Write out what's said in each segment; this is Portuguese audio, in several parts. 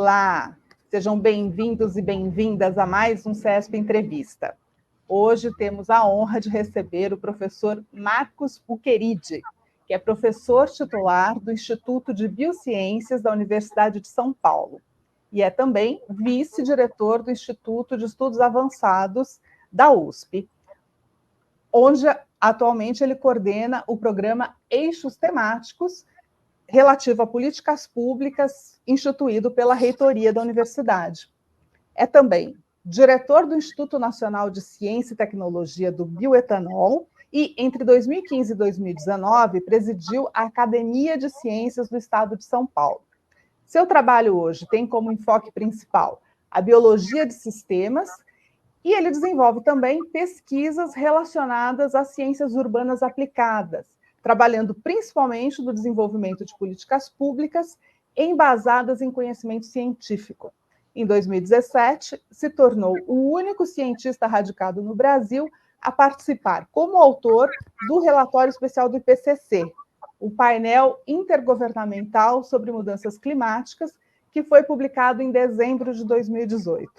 Olá, sejam bem-vindos e bem-vindas a mais um CESP Entrevista. Hoje temos a honra de receber o professor Marcos Buqueride, que é professor titular do Instituto de Biociências da Universidade de São Paulo e é também vice-diretor do Instituto de Estudos Avançados da USP, onde atualmente ele coordena o programa Eixos Temáticos relativo a políticas públicas instituído pela reitoria da universidade. É também diretor do Instituto Nacional de Ciência e Tecnologia do Bioetanol e, entre 2015 e 2019, presidiu a Academia de Ciências do Estado de São Paulo. Seu trabalho hoje tem como enfoque principal a biologia de sistemas e ele desenvolve também pesquisas relacionadas às ciências urbanas aplicadas, trabalhando principalmente no desenvolvimento de políticas públicas embasadas em conhecimento científico. Em 2017, se tornou o único cientista radicado no Brasil a participar como autor do relatório especial do IPCC, o painel intergovernamental sobre mudanças climáticas, que foi publicado em dezembro de 2018.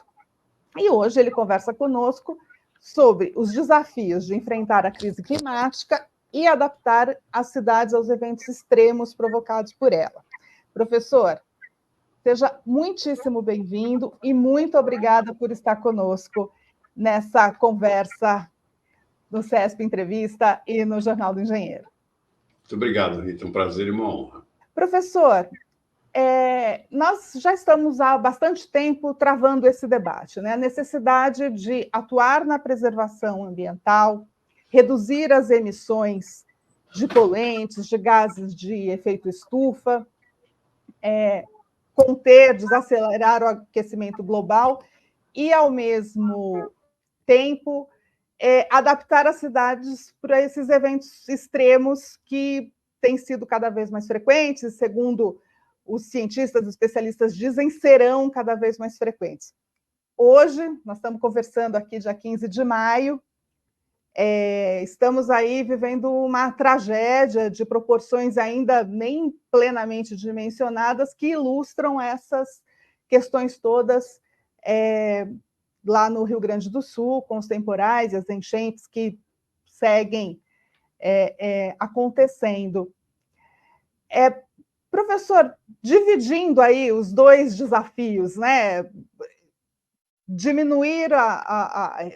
E hoje ele conversa conosco sobre os desafios de enfrentar a crise climática e adaptar as cidades aos eventos extremos provocados por ela. Professor, seja muitíssimo bem-vindo e muito obrigada por estar conosco nessa conversa no CESP Entrevista e no Jornal do Engenheiro. Muito obrigado, Rita. Um prazer e uma honra. Professor, nós já estamos há bastante tempo travando esse debate, né? A necessidade de atuar na preservação ambiental, reduzir as emissões de poluentes, de gases de efeito estufa, conter, desacelerar o aquecimento global e, ao mesmo tempo, adaptar as cidades para esses eventos extremos que têm sido cada vez mais frequentes, segundo os cientistas e especialistas dizem, serão cada vez mais frequentes. Hoje, nós estamos conversando aqui, dia 15 de maio, estamos aí vivendo uma tragédia de proporções ainda nem plenamente dimensionadas que ilustram essas questões todas lá no Rio Grande do Sul, com os temporais e as enchentes que seguem acontecendo. Professor, dividindo aí os dois desafios, né? Diminuir,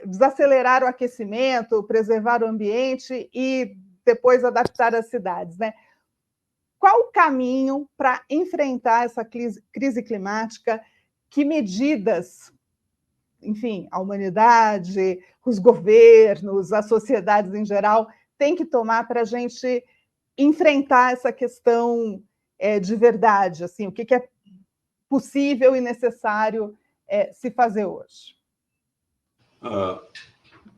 desacelerar o aquecimento, preservar o ambiente e depois adaptar as cidades, né? Qual o caminho para enfrentar essa crise climática? Que medidas, enfim, a humanidade, os governos, as sociedades em geral, têm que tomar para a gente enfrentar essa questão de verdade, assim, o que é possível e necessário se fazer hoje?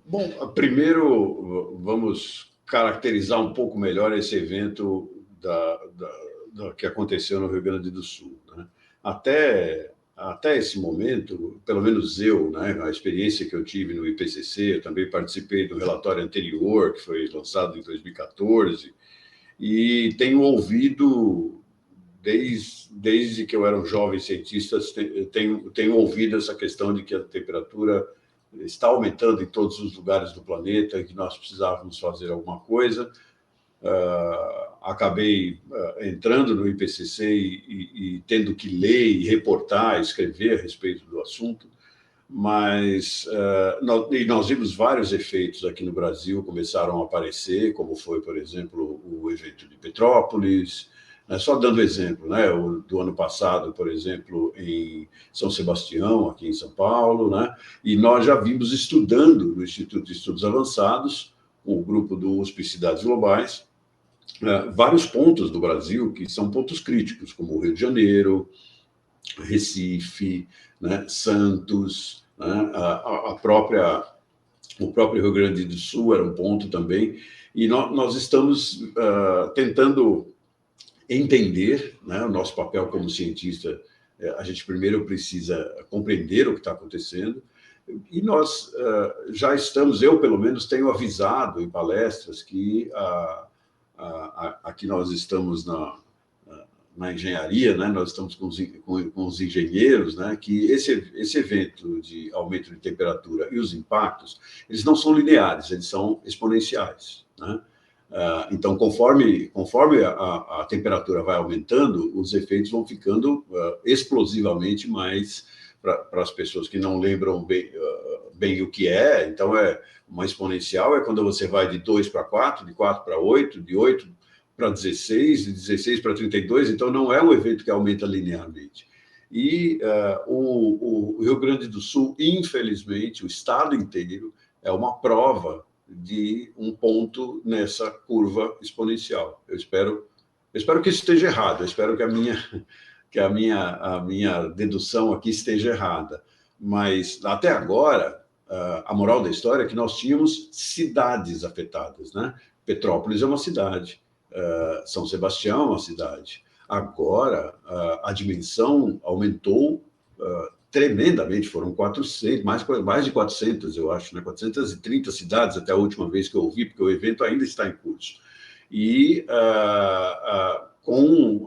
Bom, primeiro vamos caracterizar um pouco melhor esse evento que aconteceu no Rio Grande do Sul, né? Até esse momento, pelo menos eu, né, a experiência que eu tive no IPCC, eu também participei do relatório anterior, que foi lançado em 2014, e tenho ouvido, desde que eu era um jovem cientista, tenho ouvido essa questão de que a temperatura está aumentando em todos os lugares do planeta e que nós precisávamos fazer alguma coisa. Acabei entrando no IPCC e tendo que ler e reportar, escrever a respeito do assunto, mas nós vimos vários efeitos aqui no Brasil começaram a aparecer, como foi, por exemplo, o evento de Petrópolis, né? Só dando exemplo, né? Do ano passado, por exemplo, em São Sebastião, aqui em São Paulo, né? E nós já vimos estudando no Instituto de Estudos Avançados, com o grupo do USP Cidades Globais, vários pontos do Brasil que são pontos críticos, como o Rio de Janeiro, Recife, né, Santos, né, o próprio Rio Grande do Sul era um ponto também, e nós estamos tentando entender, né, o nosso papel como cientista. A gente primeiro precisa compreender o que está acontecendo, e nós já estamos, eu pelo menos tenho avisado em palestras que aqui nós estamos na engenharia, né? Nós estamos com os engenheiros, né? Que esse evento de aumento de temperatura e os impactos, eles não são lineares, eles são exponenciais, né? Então, conforme a temperatura vai aumentando, os efeitos vão ficando explosivamente mais para as pessoas que não lembram bem o que é. Então, uma exponencial é quando você vai de 2 para 4, de 4 para 8, de 8 para 16, de 16 para 32. Então, não é um evento que aumenta linearmente. E o Rio Grande do Sul, infelizmente, o estado inteiro, é uma prova de um ponto nessa curva exponencial. Eu espero que isso esteja errado, eu espero que a minha dedução aqui esteja errada. Mas, até agora, a moral da história é que nós tínhamos cidades afetadas, né? Petrópolis é uma cidade, São Sebastião é uma cidade. Agora, a dimensão aumentou tremendamente, foram 400, mais de 400, eu acho, né? 430 cidades até a última vez que eu ouvi, porque o evento ainda está em curso. E com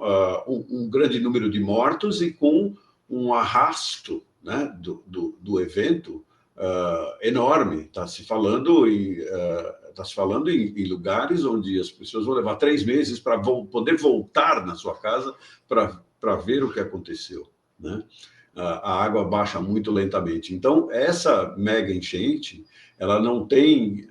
um grande número de mortos e com um arrasto, né, do evento enorme. Está se falando em lugares onde as pessoas vão levar 3 meses para poder voltar na sua casa para ver o que aconteceu, né? A água baixa muito lentamente. Então, essa mega enchente, ela não tem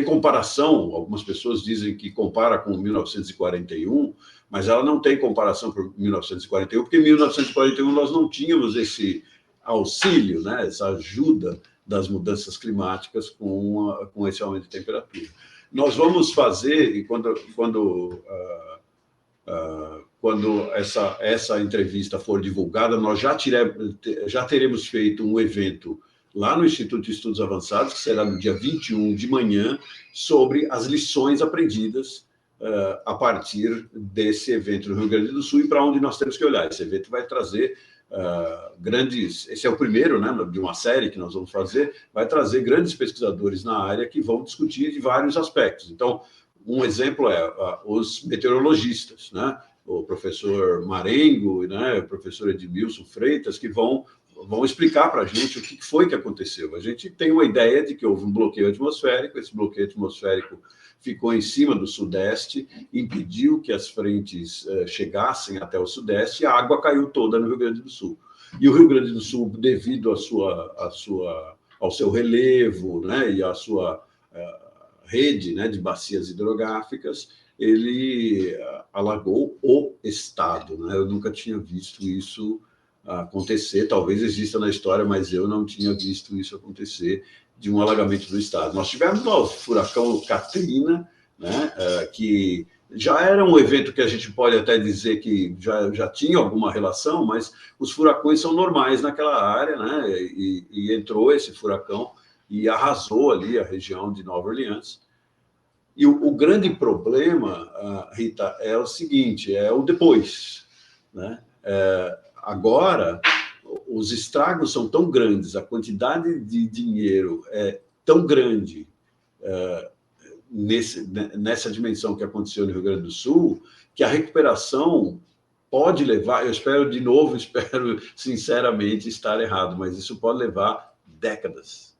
comparação. Algumas pessoas dizem que compara com 1941, mas ela não tem comparação com 1941, porque em 1941 nós não tínhamos esse auxílio, né, essa ajuda das mudanças climáticas com esse aumento de temperatura. Nós vamos fazer, e quando essa entrevista for divulgada, nós já teremos feito um evento lá no Instituto de Estudos Avançados, que será no dia 21 de manhã, sobre as lições aprendidas a partir desse evento no Rio Grande do Sul e para onde nós temos que olhar. Esse evento vai trazer esse é o primeiro, né, de uma série que nós vamos fazer, vai trazer grandes pesquisadores na área que vão discutir de vários aspectos. Então, um exemplo é os meteorologistas, né? O professor Marengo, né? O professor Edmilson Freitas, que vão explicar para a gente o que foi que aconteceu. A gente tem uma ideia de que houve um bloqueio atmosférico, esse bloqueio atmosférico ficou em cima do Sudeste, impediu que as frentes chegassem até o Sudeste e a água caiu toda no Rio Grande do Sul. E o Rio Grande do Sul, devido ao seu relevo, né? E à sua rede, né, de bacias hidrográficas, ele alagou o estado, né? Eu nunca tinha visto isso acontecer, talvez exista na história, mas eu não tinha visto isso acontecer, de um alagamento do estado. Nós tivemos o furacão Katrina, né, que já era um evento que a gente pode até dizer que já tinha alguma relação, mas os furacões são normais naquela área, né, e entrou esse furacão e arrasou ali a região de Nova Orleans. E o grande problema, Rita, é o seguinte, é o depois, né? Agora, os estragos são tão grandes, a quantidade de dinheiro é tão grande nessa dimensão que aconteceu no Rio Grande do Sul, que a recuperação pode levar, eu espero sinceramente estar errado, mas isso pode levar décadas.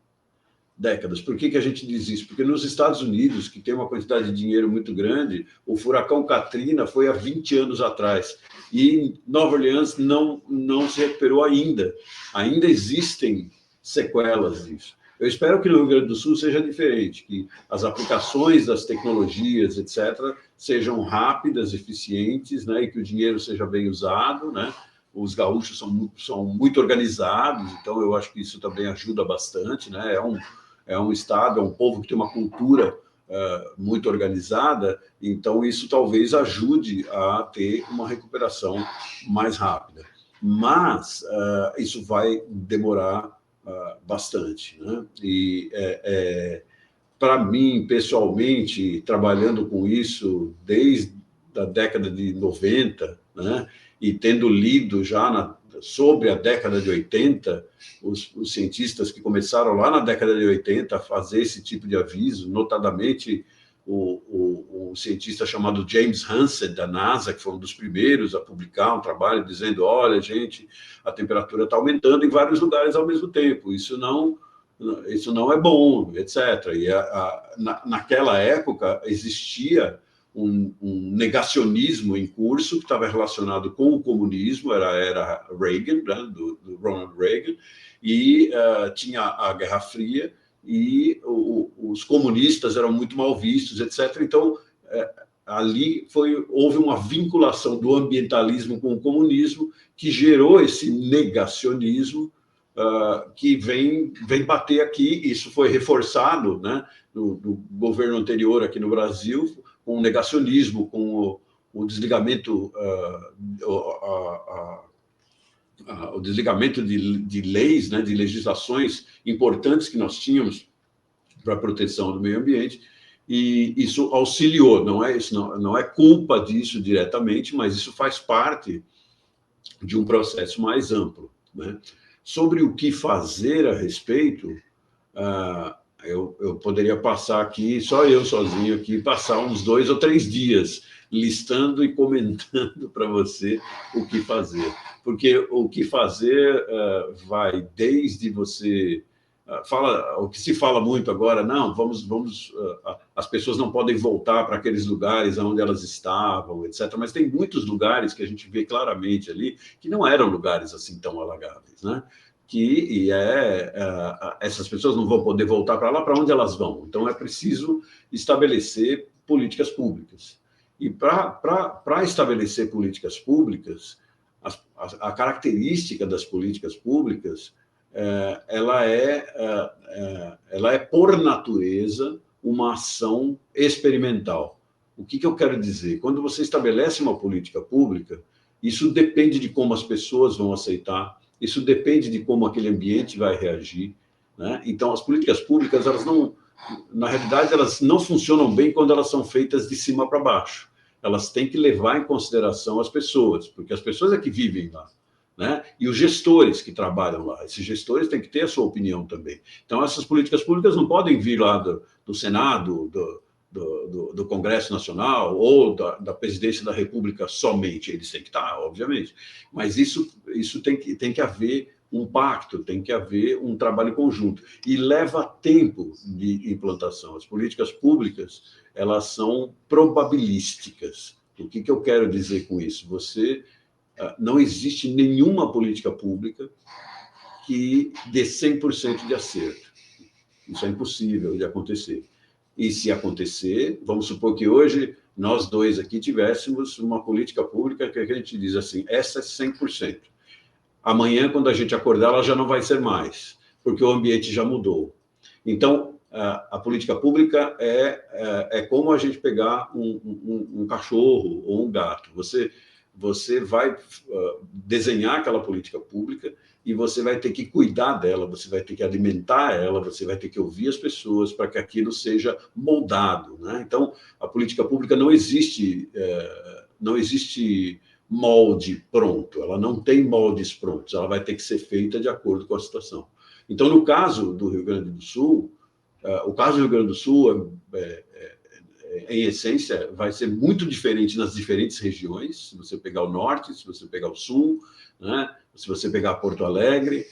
Por que a gente diz isso? Porque nos Estados Unidos, que tem uma quantidade de dinheiro muito grande, o furacão Katrina foi há 20 anos atrás, e Nova Orleans não se recuperou ainda. Ainda existem sequelas disso. Eu espero que no Rio Grande do Sul seja diferente, que as aplicações das tecnologias, etc., sejam rápidas, eficientes, né, e que o dinheiro seja bem usado, né? Os gaúchos são muito organizados, então eu acho que isso também ajuda bastante, né? É um estado, é um povo que tem uma cultura muito organizada, então isso talvez ajude a ter uma recuperação mais rápida. Mas isso vai demorar bastante, né? E para mim, pessoalmente, trabalhando com isso desde a década de 90, né? E tendo lido já sobre a década de 80, os cientistas que começaram lá na década de 80 a fazer esse tipo de aviso, notadamente o cientista chamado James Hansen, da NASA, que foi um dos primeiros a publicar um trabalho dizendo, olha, gente, a temperatura está aumentando em vários lugares ao mesmo tempo, isso não é bom, etc. E naquela época existia um negacionismo em curso que estava relacionado com o comunismo, era Reagan, né, do Ronald Reagan, e tinha a Guerra Fria, e os comunistas eram muito mal vistos, etc. Então, ali houve uma vinculação do ambientalismo com o comunismo que gerou esse negacionismo que vem bater aqui. Isso foi reforçado, né, no governo anterior aqui no Brasil, com o negacionismo, com o desligamento, o desligamento de leis, né, de legislações importantes que nós tínhamos para a proteção do meio ambiente, e isso auxiliou, não é culpa disso diretamente, mas isso faz parte de um processo mais amplo, né? Sobre o que fazer a respeito, eu poderia passar aqui, só eu sozinho aqui, passar uns 2 ou 3 dias listando e comentando para você o que fazer. Porque o que fazer vai desde você... o que se fala muito agora, não, as pessoas não podem voltar para aqueles lugares onde elas estavam, etc. Mas tem muitos lugares que a gente vê claramente ali que não eram lugares assim tão alagáveis, né? Essas pessoas não vão poder voltar para lá, para onde elas vão? Então é preciso estabelecer políticas públicas. E para estabelecer políticas públicas, a característica das políticas públicas ela é, por natureza, uma ação experimental. O que eu quero dizer? Quando você estabelece uma política pública, isso depende de como as pessoas vão aceitar, isso depende de como aquele ambiente vai reagir, né? Então, as políticas públicas, na realidade, elas não funcionam bem quando elas são feitas de cima para baixo. Elas têm que levar em consideração as pessoas, porque as pessoas é que vivem lá, né? E os gestores que trabalham lá, esses gestores têm que ter a sua opinião também. Então, essas políticas públicas não podem vir lá do Senado, do Congresso Nacional ou da Presidência da República somente. Eles têm que estar, obviamente, mas isso tem que haver um pacto, tem que haver um trabalho conjunto, e leva tempo de implantação. As políticas públicas, elas são probabilísticas. O que eu quero dizer com isso? Não existe nenhuma política pública que dê 100% de acerto. Isso é impossível de acontecer. E se acontecer, vamos supor que hoje nós dois aqui tivéssemos uma política pública que a gente diz assim, essa é 100%. Amanhã, quando a gente acordar, ela já não vai ser mais, porque o ambiente já mudou. Então, a política pública é como a gente pegar um cachorro ou um gato. Você vai desenhar aquela política pública e você vai ter que cuidar dela, você vai ter que alimentar ela, você vai ter que ouvir as pessoas para que aquilo seja moldado, né? Então, a política pública não existe molde pronto, ela não tem moldes prontos, ela vai ter que ser feita de acordo com a situação. Então, no caso do Rio Grande do Sul, o caso do Rio Grande do Sul em essência, vai ser muito diferente nas diferentes regiões, se você pegar o norte, se você pegar o sul, né? Se você pegar Porto Alegre,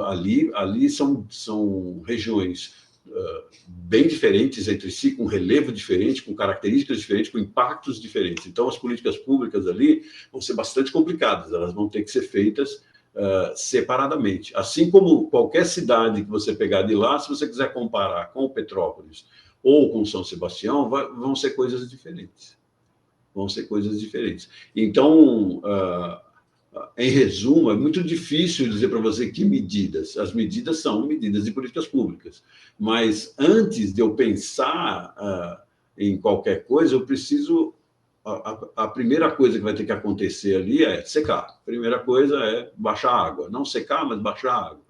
ali são regiões bem diferentes entre si, com relevo diferente, com características diferentes, com impactos diferentes. Então, as políticas públicas ali vão ser bastante complicadas, elas vão ter que ser feitas separadamente. Assim como qualquer cidade que você pegar de lá, se você quiser comparar com Petrópolis ou com São Sebastião, vão ser coisas diferentes. Vão ser coisas diferentes. Então, em resumo, é muito difícil dizer para você que medidas. As medidas são medidas de políticas públicas. Mas antes de eu pensar em qualquer coisa, eu preciso... A primeira coisa que vai ter que acontecer ali é secar. A primeira coisa é baixar a água. Não secar, mas baixar a água.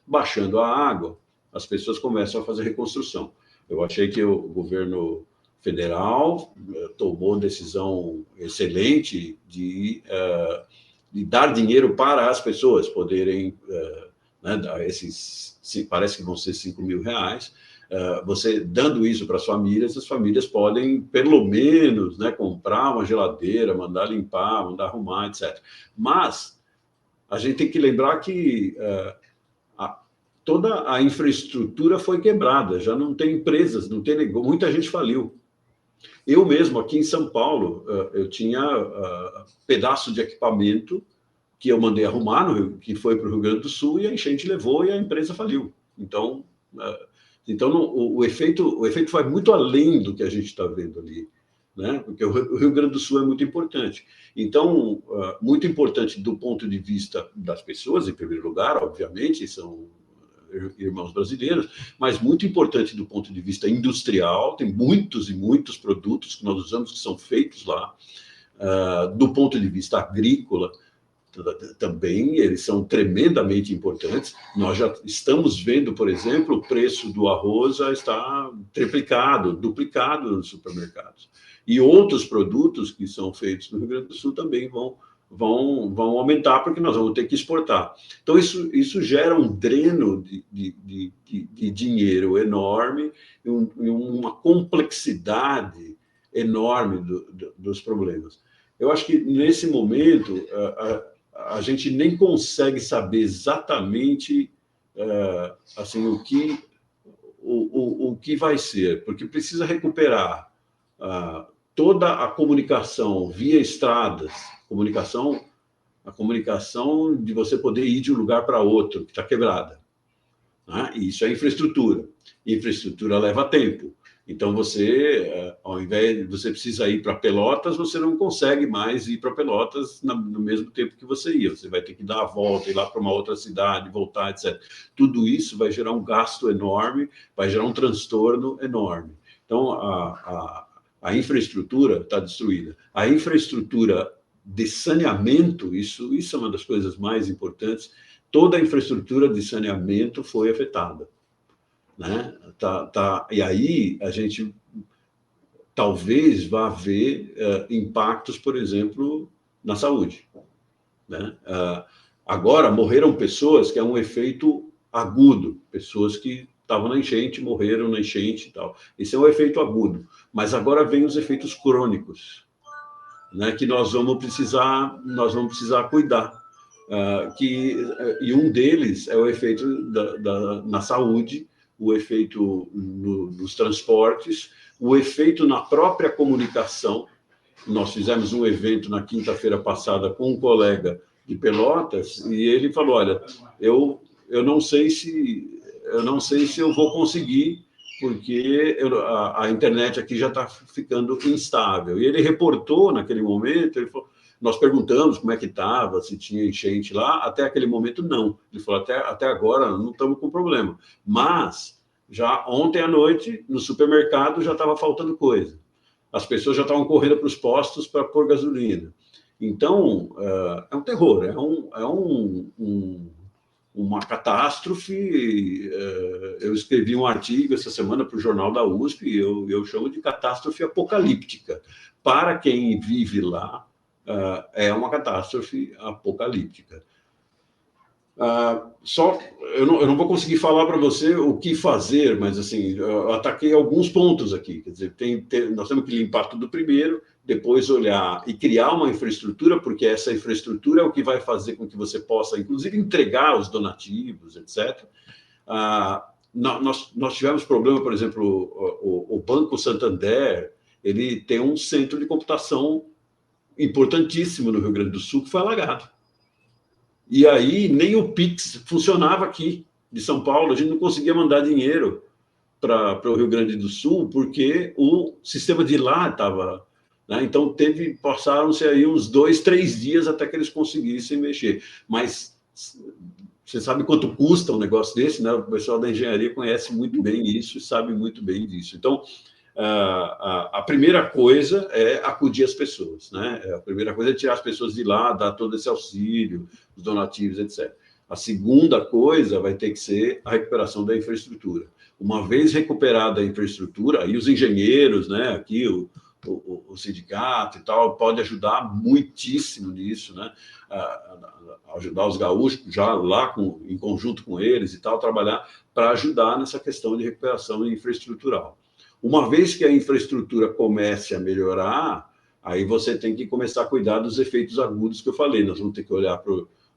Baixando a água, as pessoas começam a fazer reconstrução. Eu achei que o governo federal tomou decisão excelente de dar dinheiro para as pessoas poderem, né, parece que vão ser R$5.000, Você dando isso para as famílias podem, pelo menos, né, comprar uma geladeira, mandar limpar, mandar arrumar, etc. Mas a gente tem que lembrar que toda a infraestrutura foi quebrada, já não tem empresas, não tem negócio, muita gente faliu. Eu mesmo, aqui em São Paulo, eu tinha pedaço de equipamento que eu mandei arrumar, que foi para o Rio Grande do Sul, e a enchente levou e a empresa faliu. Então, o efeito vai muito além do que a gente está vendo ali, né? Porque o Rio Grande do Sul é muito importante. Então, muito importante do ponto de vista das pessoas, em primeiro lugar, obviamente, são irmãos brasileiros, mas muito importante do ponto de vista industrial, tem muitos e muitos produtos que nós usamos que são feitos lá, do ponto de vista agrícola, também eles são tremendamente importantes. Nós já estamos vendo, por exemplo, o preço do arroz já está triplicado, duplicado nos supermercados. E outros produtos que são feitos no Rio Grande do Sul também vão aumentar, porque nós vamos ter que exportar. Então, isso gera um dreno de dinheiro enorme e uma complexidade enorme dos problemas. Eu acho que, nesse momento, a gente nem consegue saber exatamente assim, o que vai ser, porque precisa recuperar toda a comunicação via estradas, a comunicação de você poder ir de um lugar para outro, que está quebrada, né? E isso é infraestrutura. Infraestrutura leva tempo. Então, ao invés de você precisa ir para Pelotas, você não consegue mais ir para Pelotas no mesmo tempo que você ia. Você vai ter que dar a volta, ir lá para uma outra cidade, voltar, etc. Tudo isso vai gerar um gasto enorme, vai gerar um transtorno enorme. Então, a infraestrutura está destruída. A infraestrutura de saneamento, isso é uma das coisas mais importantes, toda a infraestrutura de saneamento foi afetada, né? E aí a gente talvez vá ver impactos, por exemplo, na saúde, né? Agora, morreram pessoas que é um efeito agudo, pessoas que estavam na enchente, morreram na enchente e tal. Esse é um efeito agudo. Mas agora vem os efeitos crônicos, né, que nós vamos precisar cuidar. E um deles é o efeito na saúde, o efeito nos transportes, o efeito na própria comunicação. Nós fizemos um evento na quinta-feira passada com um colega de Pelotas e ele falou: olha, eu não sei se eu vou conseguir, porque a internet aqui já está ficando instável. E ele reportou naquele momento, ele falou, nós perguntamos como é que estava, se tinha enchente lá, até aquele momento não. Ele falou, até agora não estamos com problema. Mas, já ontem à noite, no supermercado, já estava faltando coisa. As pessoas já estavam correndo para os postos para pôr gasolina. Então, é um terror, uma catástrofe. Eu escrevi um artigo essa semana para o Jornal da USP, e eu chamo de catástrofe apocalíptica. Para quem vive lá, é uma catástrofe apocalíptica. Eu não vou conseguir falar para você o que fazer, mas assim, eu ataquei alguns pontos aqui. Quer dizer, nós temos que limpar tudo primeiro, depois olhar e criar uma infraestrutura, porque essa infraestrutura é o que vai fazer com que você possa, inclusive, entregar os donativos, etc. Nós tivemos problema, por exemplo, o Banco Santander, ele tem um centro de computação importantíssimo no Rio Grande do Sul que foi alagado. E aí nem o Pix funcionava aqui de São Paulo, a gente não conseguia mandar dinheiro para o Rio Grande do Sul, porque o sistema de lá estava... Né? Então, passaram-se aí uns 2, 3 dias até que eles conseguissem mexer. Mas você sabe quanto custa um negócio desse, né? O pessoal da engenharia conhece muito bem isso e sabe muito bem disso. Então, a primeira coisa é acudir as pessoas, né? A primeira coisa é tirar as pessoas de lá, dar todo esse auxílio, os donativos, etc. A segunda coisa vai ter que ser a recuperação da infraestrutura. Uma vez recuperada a infraestrutura, aí os engenheiros, né? Aqui o sindicato e tal, pode ajudar muitíssimo nisso, né? Ajudar os gaúchos já lá em conjunto com eles e tal, trabalhar para ajudar nessa questão de recuperação infraestrutural. Uma vez que a infraestrutura comece a melhorar, aí você tem que começar a cuidar dos efeitos agudos que eu falei. Nós vamos ter que olhar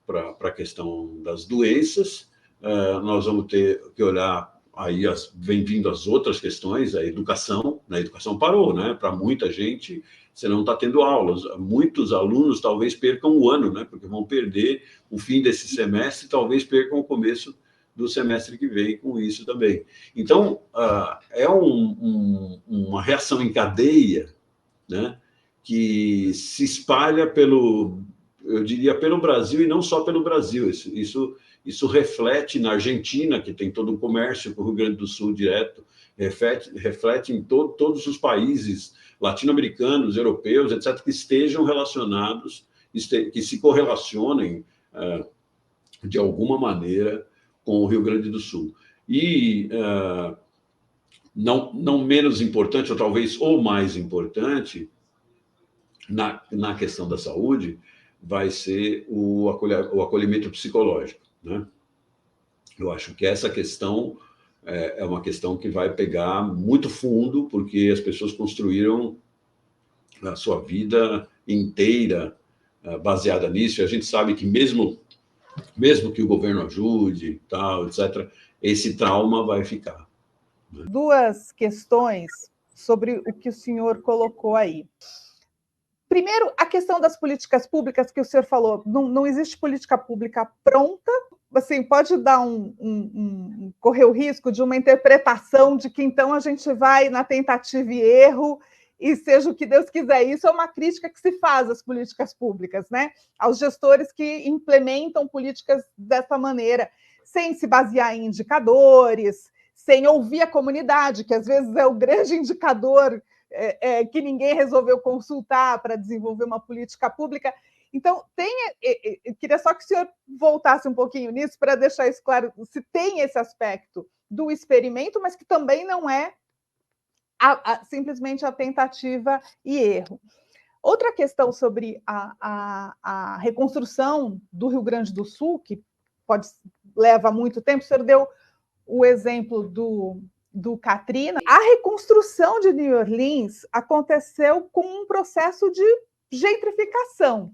para a questão das doenças, nós vamos ter que olhar, aí vem vindo as outras questões, a educação. A educação parou, né? Para muita gente, você não está tendo aulas. Muitos alunos talvez percam o ano, né? Porque vão perder o fim desse semestre, talvez percam o começo do semestre que vem com isso também. Então, é uma reação em cadeia, né, que se espalha eu diria, pelo Brasil, e não só pelo Brasil. Isso reflete na Argentina, que tem todo um comércio com o Rio Grande do Sul direto, reflete em todos os países latino-americanos, europeus, etc., que estejam relacionados, que se correlacionem de alguma maneira com o Rio Grande do Sul. E, não menos importante, ou talvez o mais importante, na questão da saúde, vai ser o acolhimento psicológico, né? Eu acho que essa questão é uma questão que vai pegar muito fundo, porque as pessoas construíram a sua vida inteira baseada nisso, e a gente sabe que mesmo que o governo ajude, tal, etc., esse trauma vai ficar. Duas questões sobre o que o senhor colocou aí. Primeiro, a questão das políticas públicas que o senhor falou. Não existe política pública pronta. Assim, pode dar correr o risco de uma interpretação de que então a gente vai na tentativa e erro e seja o que Deus quiser. Isso é uma crítica que se faz às políticas públicas, né? Aos gestores que implementam políticas dessa maneira, sem se basear em indicadores, sem ouvir a comunidade, que às vezes é o grande indicador que ninguém resolveu consultar para desenvolver uma política pública. Então, queria só que o senhor voltasse um pouquinho nisso para deixar isso claro, se tem esse aspecto do experimento, mas que também não é simplesmente a tentativa e erro. Outra questão sobre a reconstrução do Rio Grande do Sul, que leva muito tempo, o senhor deu o exemplo do Katrina. A reconstrução de New Orleans aconteceu com um processo de gentrificação.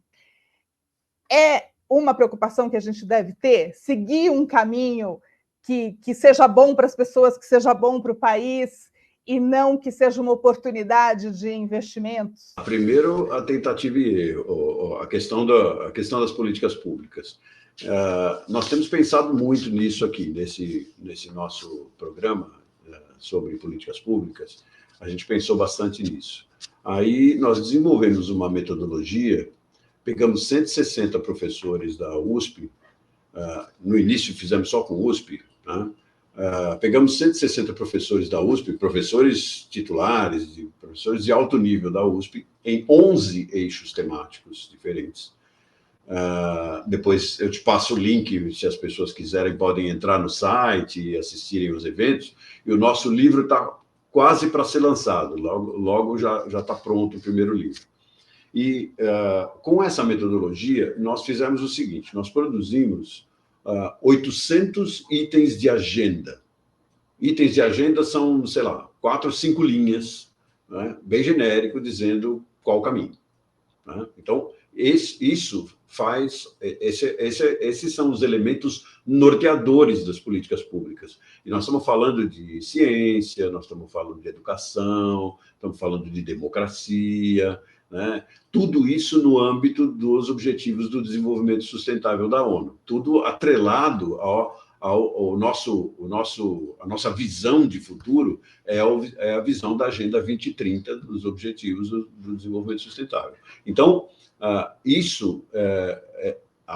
É uma preocupação que a gente deve ter, seguir um caminho que seja bom para as pessoas, que seja bom para o país, e não que seja uma oportunidade de investimentos? Primeiro, a tentativa e erro, a questão das políticas públicas. Nós temos pensado muito nisso aqui, nesse nosso programa sobre políticas públicas. A gente pensou bastante nisso. Aí nós desenvolvemos uma metodologia, pegamos 160 professores da USP, no início fizemos só com USP, né? Pegamos 160 professores da USP, professores titulares, professores de alto nível da USP, em 11 eixos temáticos diferentes. Depois eu te passo o link, se as pessoas quiserem, podem entrar no site e assistirem os eventos. E o nosso livro está quase para ser lançado, logo já está pronto o primeiro livro. E com essa metodologia, nós fizemos o seguinte: nós produzimos 800 itens de agenda. Itens de agenda são, sei lá, 4 ou 5 linhas, né, bem genérico, dizendo qual o caminho, né? Então, isso faz... Esses são os elementos norteadores das políticas públicas. E nós estamos falando de ciência, nós estamos falando de educação, estamos falando de democracia, né? Tudo isso no âmbito dos Objetivos do Desenvolvimento Sustentável da ONU, tudo atrelado a nossa visão de futuro, é a visão da Agenda 2030 dos Objetivos do Desenvolvimento Sustentável. Então, a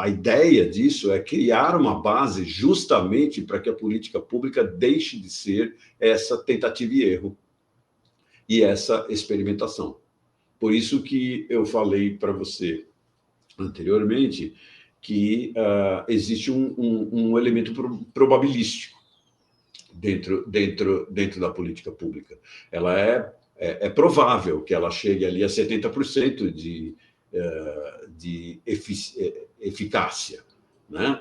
ideia disso é criar uma base justamente para que a política pública deixe de ser essa tentativa e erro e essa experimentação. Por isso que eu falei para você anteriormente que existe um elemento probabilístico dentro da política pública. Ela é provável que ela chegue ali a 70% de eficácia, né?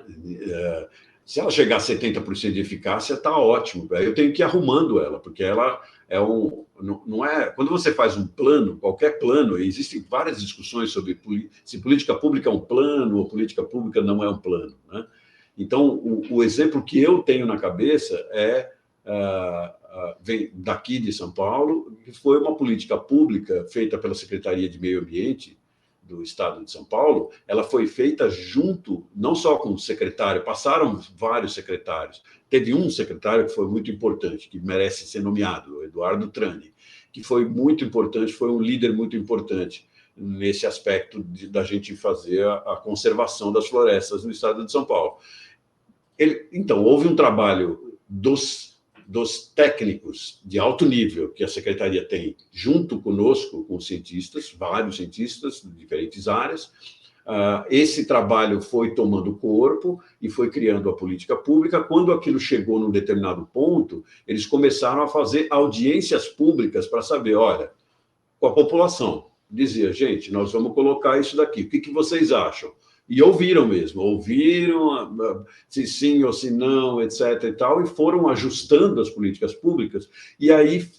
Se ela chegar a 70% de eficácia, está ótimo. Aí eu tenho que ir arrumando ela, porque ela não é... Quando você faz um plano, qualquer plano, e existem várias discussões sobre se política pública é um plano ou política pública não é um plano, né? Então, o exemplo que eu tenho na cabeça vem daqui de São Paulo, que foi uma política pública feita pela Secretaria de Meio Ambiente do Estado de São Paulo. Ela foi feita junto, não só com o secretário, passaram vários secretários. Teve um secretário que foi muito importante, que merece ser nomeado, o Eduardo Trani, que foi muito importante, foi um líder muito importante nesse aspecto da gente fazer a conservação das florestas no Estado de São Paulo. Então, houve um trabalho dos técnicos de alto nível que a Secretaria tem, junto conosco, com cientistas, vários cientistas de diferentes áreas. Esse trabalho foi tomando corpo e foi criando a política pública. Quando aquilo chegou num determinado ponto, eles começaram a fazer audiências públicas para saber, olha, com a população, dizia, gente, nós vamos colocar isso daqui, o que vocês acham? E ouviram mesmo, ouviram se sim ou se não, etc. e tal, e foram ajustando as políticas públicas, e aí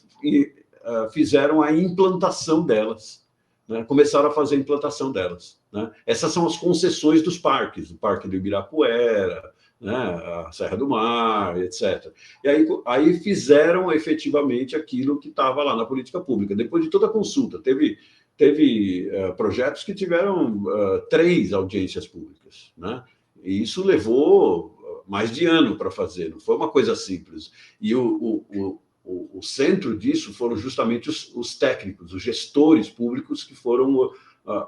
fizeram a implantação delas, né? Começaram a fazer a implantação delas, né? Essas são as concessões dos parques, o Parque do Ibirapuera, né? A Serra do Mar, etc. E aí fizeram efetivamente aquilo que estava lá na política pública. Depois de toda a consulta, teve projetos que tiveram 3 audiências públicas, né? E isso levou mais de ano para fazer, não foi uma coisa simples. E o centro disso foram justamente os técnicos, os gestores públicos, que foram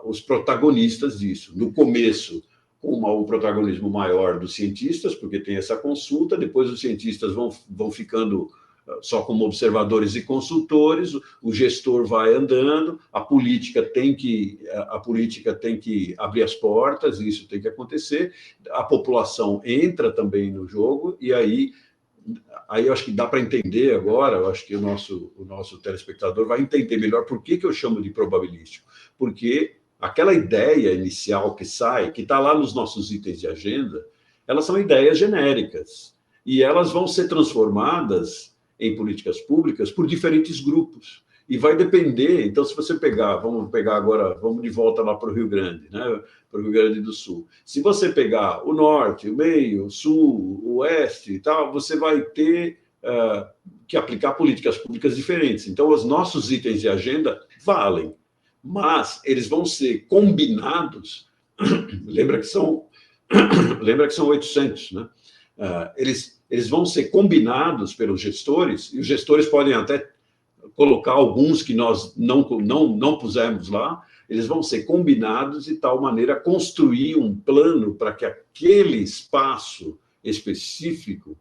os protagonistas disso. No começo, com um protagonismo maior dos cientistas, porque tem essa consulta, depois os cientistas vão ficando só como observadores e consultores, o gestor vai andando, a política tem que abrir as portas, isso tem que acontecer, a população entra também no jogo, e aí eu acho que dá para entender agora, eu acho que o nosso telespectador vai entender melhor por que eu chamo de probabilístico, porque aquela ideia inicial que sai, que está lá nos nossos itens de agenda, elas são ideias genéricas, e elas vão ser transformadas em políticas públicas por diferentes grupos. E vai depender, então, se você vamos pegar agora, vamos de volta lá para o Rio Grande, né? Para o Rio Grande do Sul. Se você pegar o norte, o meio, o sul, o oeste e tal, você vai ter que aplicar políticas públicas diferentes. Então, os nossos itens de agenda valem, mas eles vão ser combinados, lembra que são 800, né? Eles vão ser combinados pelos gestores, e os gestores podem até colocar alguns que nós não pusemos lá, eles vão ser combinados de tal maneira a construir um plano para que aquele espaço específico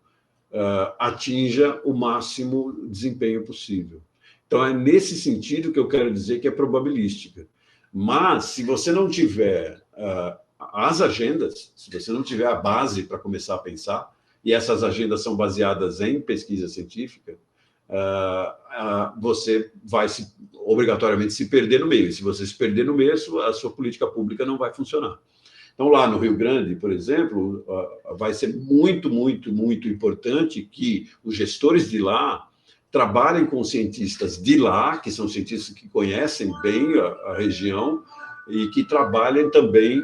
atinja o máximo desempenho possível. Então, é nesse sentido que eu quero dizer que é probabilística. Mas, se você não tiver as agendas, se você não tiver a base para começar a pensar, e essas agendas são baseadas em pesquisa científica, você vai obrigatoriamente se perder no meio. E se você se perder no meio, a sua política pública não vai funcionar. Então, lá no Rio Grande, por exemplo, vai ser muito, muito, muito importante que os gestores de lá trabalhem com cientistas de lá, que são cientistas que conhecem bem a região, e que trabalhem também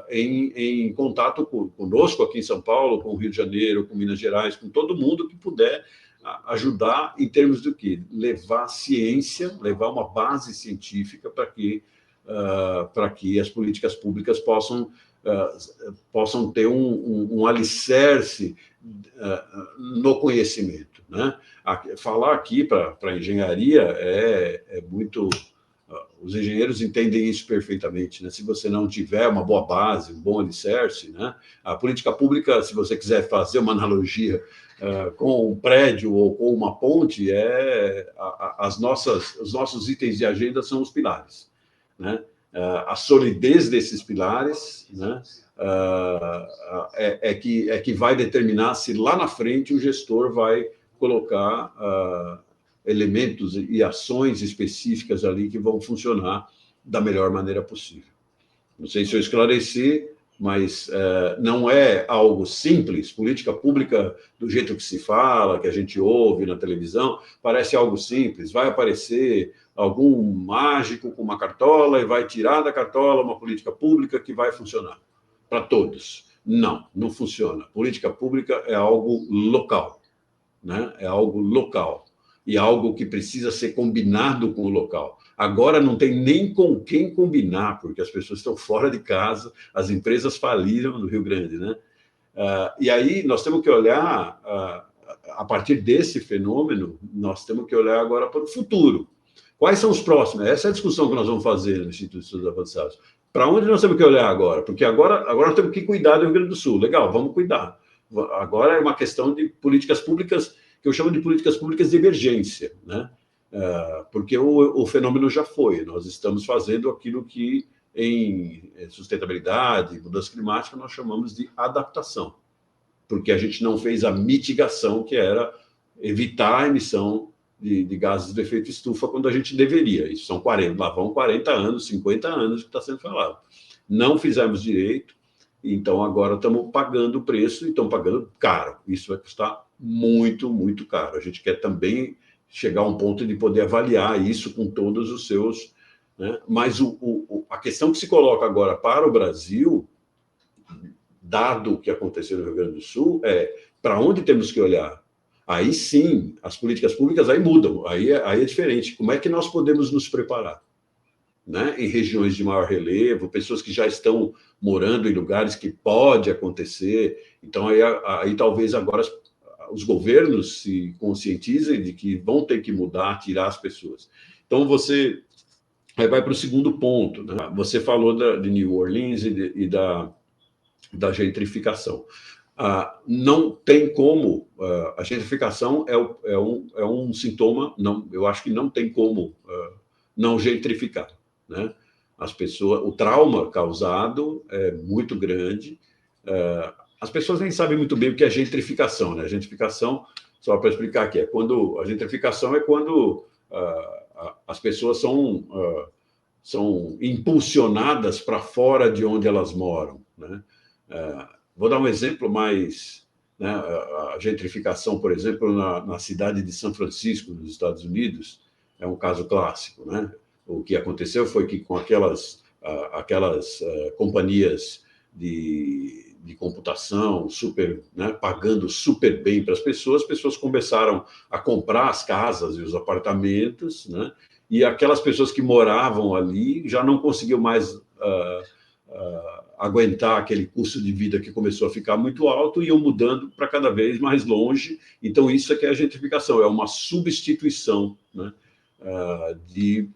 em contato conosco aqui em São Paulo, com o Rio de Janeiro, com Minas Gerais, com todo mundo que puder ajudar em termos do que? Levar ciência, levar uma base científica para que as políticas públicas possam ter um alicerce no conhecimento, né? Falar aqui para a engenharia é muito... Os engenheiros entendem isso perfeitamente, né? Se você não tiver uma boa base, um bom alicerce, né? A política pública, se você quiser fazer uma analogia com um prédio ou com uma ponte, os nossos itens de agenda são os pilares, né? A solidez desses pilares, né? É que vai determinar se lá na frente o gestor vai colocar elementos e ações específicas ali que vão funcionar da melhor maneira possível. Não sei se eu esclareci, mas não é algo simples. Política pública, do jeito que se fala, que a gente ouve na televisão, parece algo simples. Vai aparecer algum mágico com uma cartola e vai tirar da cartola uma política pública que vai funcionar para todos. Não, não funciona. Política pública é algo local, né? É algo local e algo que precisa ser combinado com o local. Agora não tem nem com quem combinar, porque as pessoas estão fora de casa, as empresas faliram no Rio Grande, né? E aí nós temos que olhar, a partir desse fenômeno, nós temos que olhar agora para o futuro. Quais são os próximos? Essa é a discussão que nós vamos fazer no Instituto de Estudos Avançados. Para onde nós temos que olhar agora? Porque agora nós temos que cuidar do Rio Grande do Sul. Legal, vamos cuidar. Agora é uma questão de políticas públicas, que eu chamo de políticas públicas de emergência, né? Porque o fenômeno já foi. Nós estamos fazendo aquilo que, em sustentabilidade e mudança climática, nós chamamos de adaptação, porque a gente não fez a mitigação, que era evitar a emissão de gases de efeito estufa quando a gente deveria. Isso são 40, lá vão 40 anos, 50 anos que está sendo falado. Não fizemos direito, então agora estamos pagando o preço e estamos pagando caro. Isso vai custar muito, muito caro. A gente quer também chegar a um ponto de poder avaliar isso com todos os seus... né? Mas a questão que se coloca agora para o Brasil, dado o que aconteceu no Rio Grande do Sul, é para onde temos que olhar. Aí sim, as políticas públicas aí mudam, aí é diferente. Como é que nós podemos nos preparar? Né? Em regiões de maior relevo, pessoas que já estão morando em lugares que pode acontecer. Então, aí talvez agora os governos se conscientizem de que vão ter que mudar, tirar as pessoas. Então, você aí vai para o segundo ponto, né? Você falou de New Orleans e da gentrificação. Não tem como, a gentrificação é um sintoma, não, eu acho que não tem como não gentrificar, né? As pessoas, o trauma causado é muito grande. As pessoas nem sabem muito bem o que é gentrificação, né? A gentrificação, só para explicar aqui, a gentrificação é quando as pessoas são impulsionadas para fora de onde elas moram, né? Vou dar um exemplo mais, né? A gentrificação, por exemplo, na cidade de São Francisco, nos Estados Unidos, é um caso clássico, né? O que aconteceu foi que com aquelas companhias de computação super, né, pagando super bem para as pessoas começaram a comprar as casas e os apartamentos, né? E aquelas pessoas que moravam ali já não conseguiam mais aguentar aquele custo de vida que começou a ficar muito alto e iam mudando para cada vez mais longe. Então, isso é que é a gentrificação, é uma substituição, né, de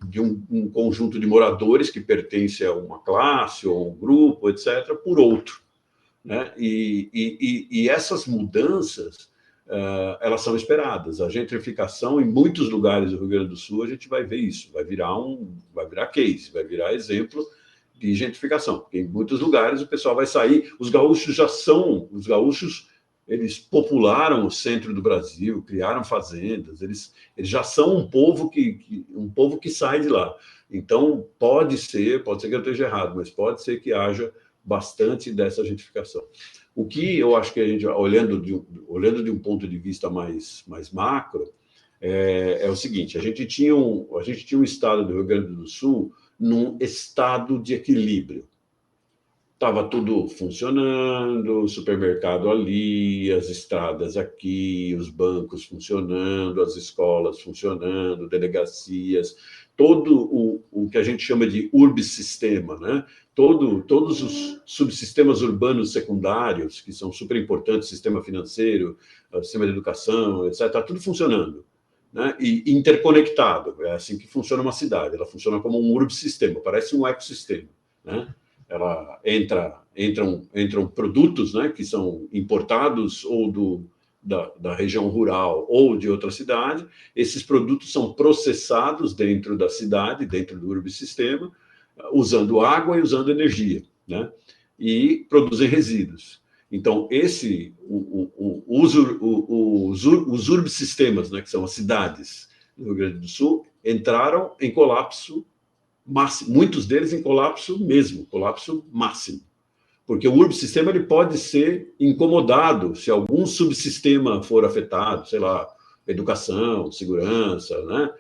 um conjunto de moradores que pertence a uma classe ou um grupo, etc., por outro, né? E essas mudanças, elas são esperadas. A gentrificação, em muitos lugares do Rio Grande do Sul, a gente vai ver isso, vai virar case, vai virar exemplo de gentrificação, porque em muitos lugares o pessoal vai sair, os gaúchos, eles popularam o centro do Brasil, criaram fazendas, eles já são um povo que sai de lá. Então, pode ser que eu esteja errado, mas pode ser que haja bastante dessa gentrificação. O que eu acho que a gente, olhando de um ponto de vista mais macro, é o seguinte: a gente tinha um estado do Rio Grande do Sul num estado de equilíbrio. Estava tudo funcionando, o supermercado ali, as estradas aqui, os bancos funcionando, as escolas funcionando, delegacias, todo o que a gente chama de urbissistema, né? Todos os subsistemas urbanos secundários, que são super importantes, sistema financeiro, sistema de educação, etc., está tudo funcionando, né? E interconectado. É assim que funciona uma cidade, ela funciona como um urbissistema, parece um ecossistema, né? Ela entram produtos, né, que são importados ou da região rural ou de outra cidade. Esses produtos são processados dentro da cidade, dentro do urbissistema, usando água e usando energia, né? E produzem resíduos. Então, os urbsistemas, né, que são as cidades do Rio Grande do Sul, entraram em colapso máximo, muitos deles em colapso mesmo, colapso máximo. Porque o urbsistema ele pode ser incomodado se algum subsistema for afetado, sei lá, educação, segurança, né?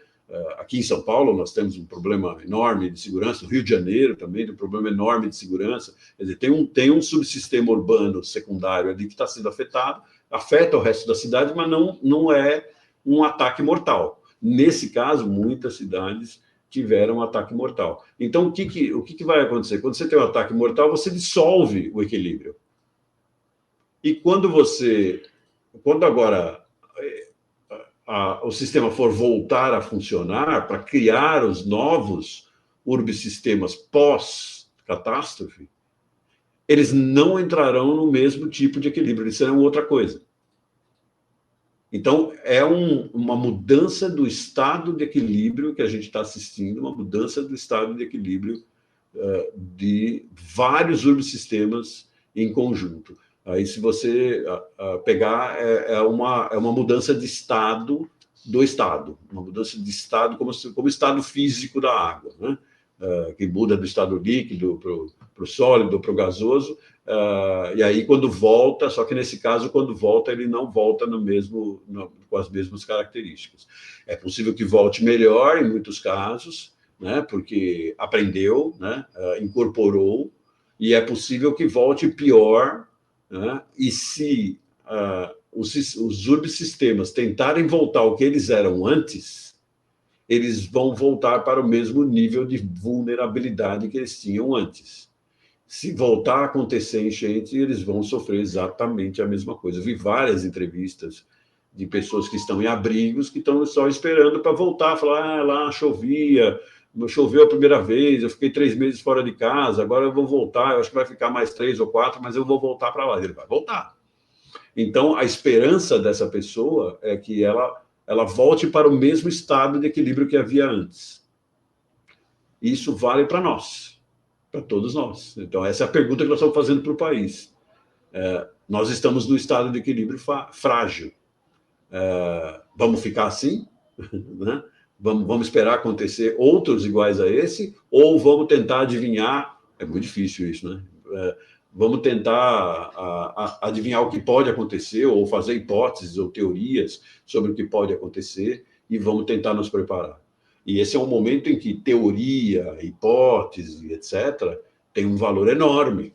Aqui em São Paulo nós temos um problema enorme de segurança, no Rio de Janeiro também tem um problema enorme de segurança. Quer dizer, tem um subsistema urbano secundário ali que está sendo afetado, afeta o resto da cidade, mas não é um ataque mortal. Nesse caso, muitas cidades tiveram um ataque mortal. Então, o que vai acontecer? Quando você tem um ataque mortal, você dissolve o equilíbrio. E quando agora o sistema for voltar a funcionar para criar os novos urbsistemas pós-catástrofe, eles não entrarão no mesmo tipo de equilíbrio, eles serão outra coisa. Então, é uma mudança do estado de equilíbrio que a gente está assistindo, uma mudança do estado de equilíbrio de vários urbsistemas em conjunto. Aí, se você pegar, é uma mudança de estado do estado, uma mudança de estado como estado físico da água, né? Que muda do estado líquido para o sólido, para o gasoso, e aí quando volta, só que nesse caso, quando volta, ele não volta com as mesmas características. É possível que volte melhor em muitos casos, né? Porque aprendeu, né? Incorporou, e é possível que volte pior, né? E se os urbsistemas tentarem voltar ao que eles eram antes, eles vão voltar para o mesmo nível de vulnerabilidade que eles tinham antes. Se voltar a acontecer enchente, eles vão sofrer exatamente a mesma coisa. Eu vi várias entrevistas de pessoas que estão em abrigos, que estão só esperando para voltar, falar, lá choveu a primeira vez, eu fiquei 3 meses fora de casa, agora eu vou voltar, eu acho que vai ficar mais 3 ou 4, mas eu vou voltar para lá. Ele vai voltar. Então, a esperança dessa pessoa é que ela volte para o mesmo estado de equilíbrio que havia antes. Isso vale para nós, para todos nós. Então, essa é a pergunta que nós estamos fazendo para o país. Nós estamos no estado de equilíbrio frágil. Vamos ficar assim? Né? Vamos esperar acontecer outros iguais a esse? Ou vamos tentar adivinhar? É muito difícil isso, né? Vamos tentar adivinhar o que pode acontecer, ou fazer hipóteses ou teorias sobre o que pode acontecer, e vamos tentar nos preparar. E esse é um momento em que teoria, hipótese, etc., tem um valor enorme.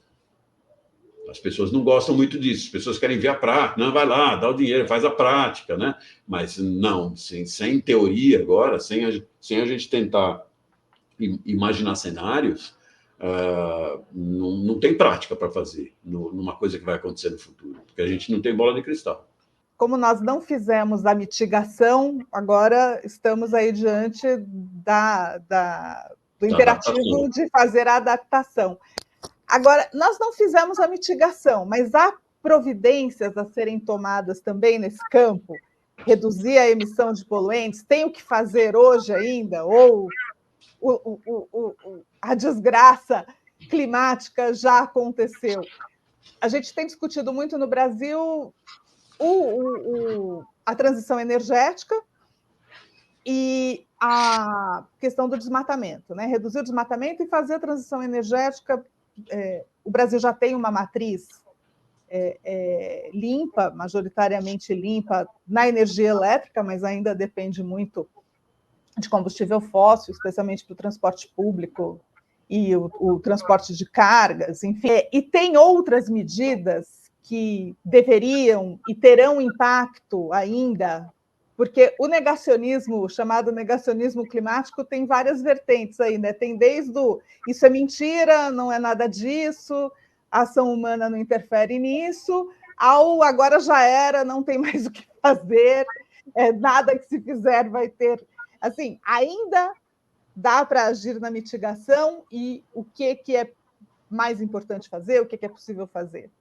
As pessoas não gostam muito disso, as pessoas querem ver a prática, não, vai lá, dá o dinheiro, faz a prática, né? Mas não, sem teoria agora, sem a gente tentar imaginar cenários, não tem prática para fazer numa coisa que vai acontecer no futuro, porque a gente não tem bola de cristal. Como nós não fizemos a mitigação, agora estamos aí diante do imperativo de fazer a adaptação. Agora, nós não fizemos a mitigação, mas há providências a serem tomadas também nesse campo? Reduzir a emissão de poluentes? Tem o que fazer hoje ainda? Ou a desgraça climática já aconteceu? A gente tem discutido muito no Brasil a transição energética e a questão do desmatamento, né? Reduzir o desmatamento e fazer a transição energética. O Brasil já tem uma matriz limpa, majoritariamente limpa, na energia elétrica, mas ainda depende muito de combustível fóssil, especialmente para o transporte público e o transporte de cargas, enfim. E tem outras medidas que deveriam e terão impacto ainda, porque o negacionismo, chamado negacionismo climático, tem várias vertentes aí, né? Tem desde isso é mentira, não é nada disso, a ação humana não interfere nisso, ao agora já era, não tem mais o que fazer, nada que se fizer vai ter. Assim, ainda dá para agir na mitigação, e o que é mais importante fazer, o que é possível fazer?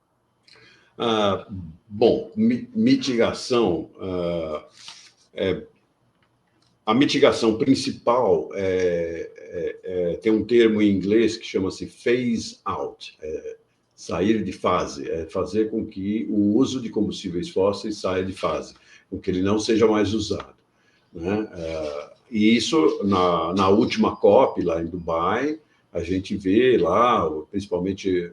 Bom, mitigação, a mitigação principal tem um termo em inglês que chama-se phase out, sair de fase, fazer com que o uso de combustíveis fósseis saia de fase, com que ele não seja mais usado, né? E isso, na última COP, lá em Dubai, a gente vê lá, principalmente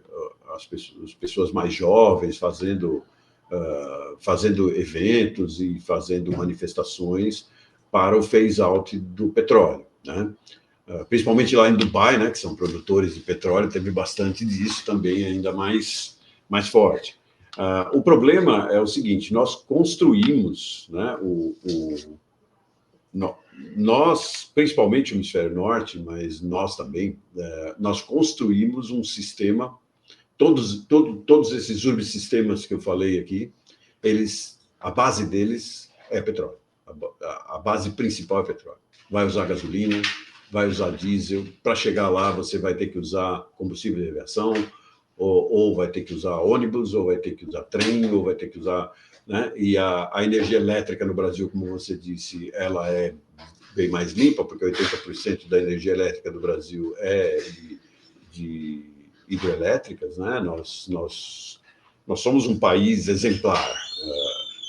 as pessoas mais jovens fazendo eventos e fazendo manifestações para o phase-out do petróleo, né? Principalmente lá em Dubai, né, que são produtores de petróleo, teve bastante disso também, ainda mais forte. O problema é o seguinte: nós construímos, né, nós, principalmente o hemisfério norte, mas nós também, nós construímos um sistema, todos esses subsistemas que eu falei aqui, a base deles é petróleo. A base principal é petróleo. Vai usar gasolina, vai usar diesel. Para chegar lá, você vai ter que usar combustível de aviação, ou vai ter que usar ônibus, ou vai ter que usar trem, ou vai ter que usar... Né? E a energia elétrica no Brasil, como você disse, ela é bem mais limpa, porque 80% da energia elétrica do Brasil é de hidrelétricas, né? Nós somos um país exemplar.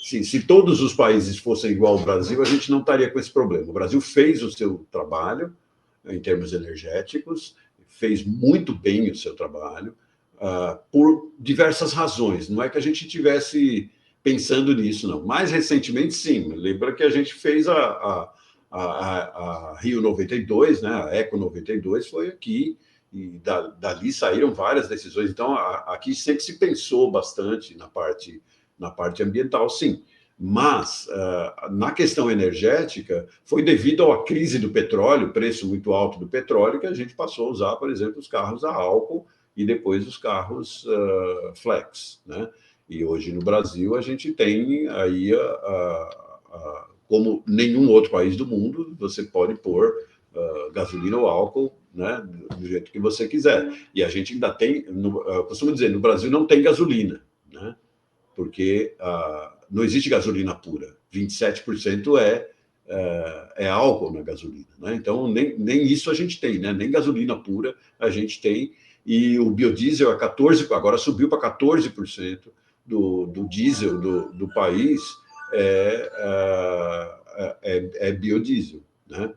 Se todos os países fossem igual ao Brasil, a gente não estaria com esse problema. O Brasil fez o seu trabalho em termos energéticos, fez muito bem o seu trabalho, por diversas razões. Não é que a gente tivesse pensando nisso, não. Mais recentemente, sim. Lembra que a gente fez a Rio 92, né? A Eco 92 foi aqui, e dali saíram várias decisões. Então, aqui sempre se pensou bastante na parte ambiental, sim. Mas, na questão energética, foi devido à crise do petróleo, preço muito alto do petróleo, que a gente passou a usar, por exemplo, os carros a álcool e depois os carros flex, né? E hoje no Brasil a gente tem aí, como nenhum outro país do mundo, você pode pôr gasolina ou álcool, né, do jeito que você quiser. E a gente ainda tem, eu costumo dizer, no Brasil não tem gasolina, né? Porque não existe gasolina pura. 27% é álcool na gasolina, né? Então, nem isso a gente tem, né? Nem gasolina pura a gente tem. E o biodiesel é 14%, agora subiu para 14% do diesel do país é biodiesel, né?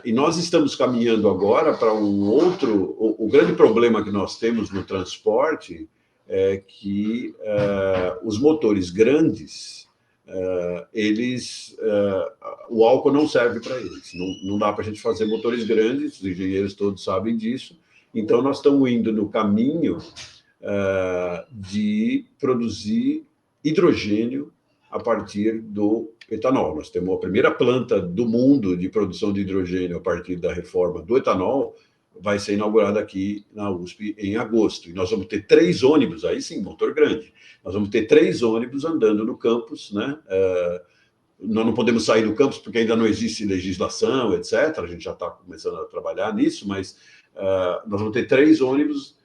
E nós estamos caminhando agora para um outro... O grande problema que nós temos no transporte é que os motores grandes, o álcool não serve para eles. Não dá para a gente fazer motores grandes, os engenheiros todos sabem disso. Então, nós estamos indo no caminho de produzir hidrogênio a partir do etanol. Nós temos a primeira planta do mundo de produção de hidrogênio a partir da reforma do etanol, vai ser inaugurada aqui na USP em agosto. E nós vamos ter 3 ônibus, aí sim, motor grande. Nós vamos ter 3 ônibus andando no campus, né? Nós não podemos sair do campus porque ainda não existe legislação, etc. A gente já está começando a trabalhar nisso, mas nós vamos ter 3 ônibus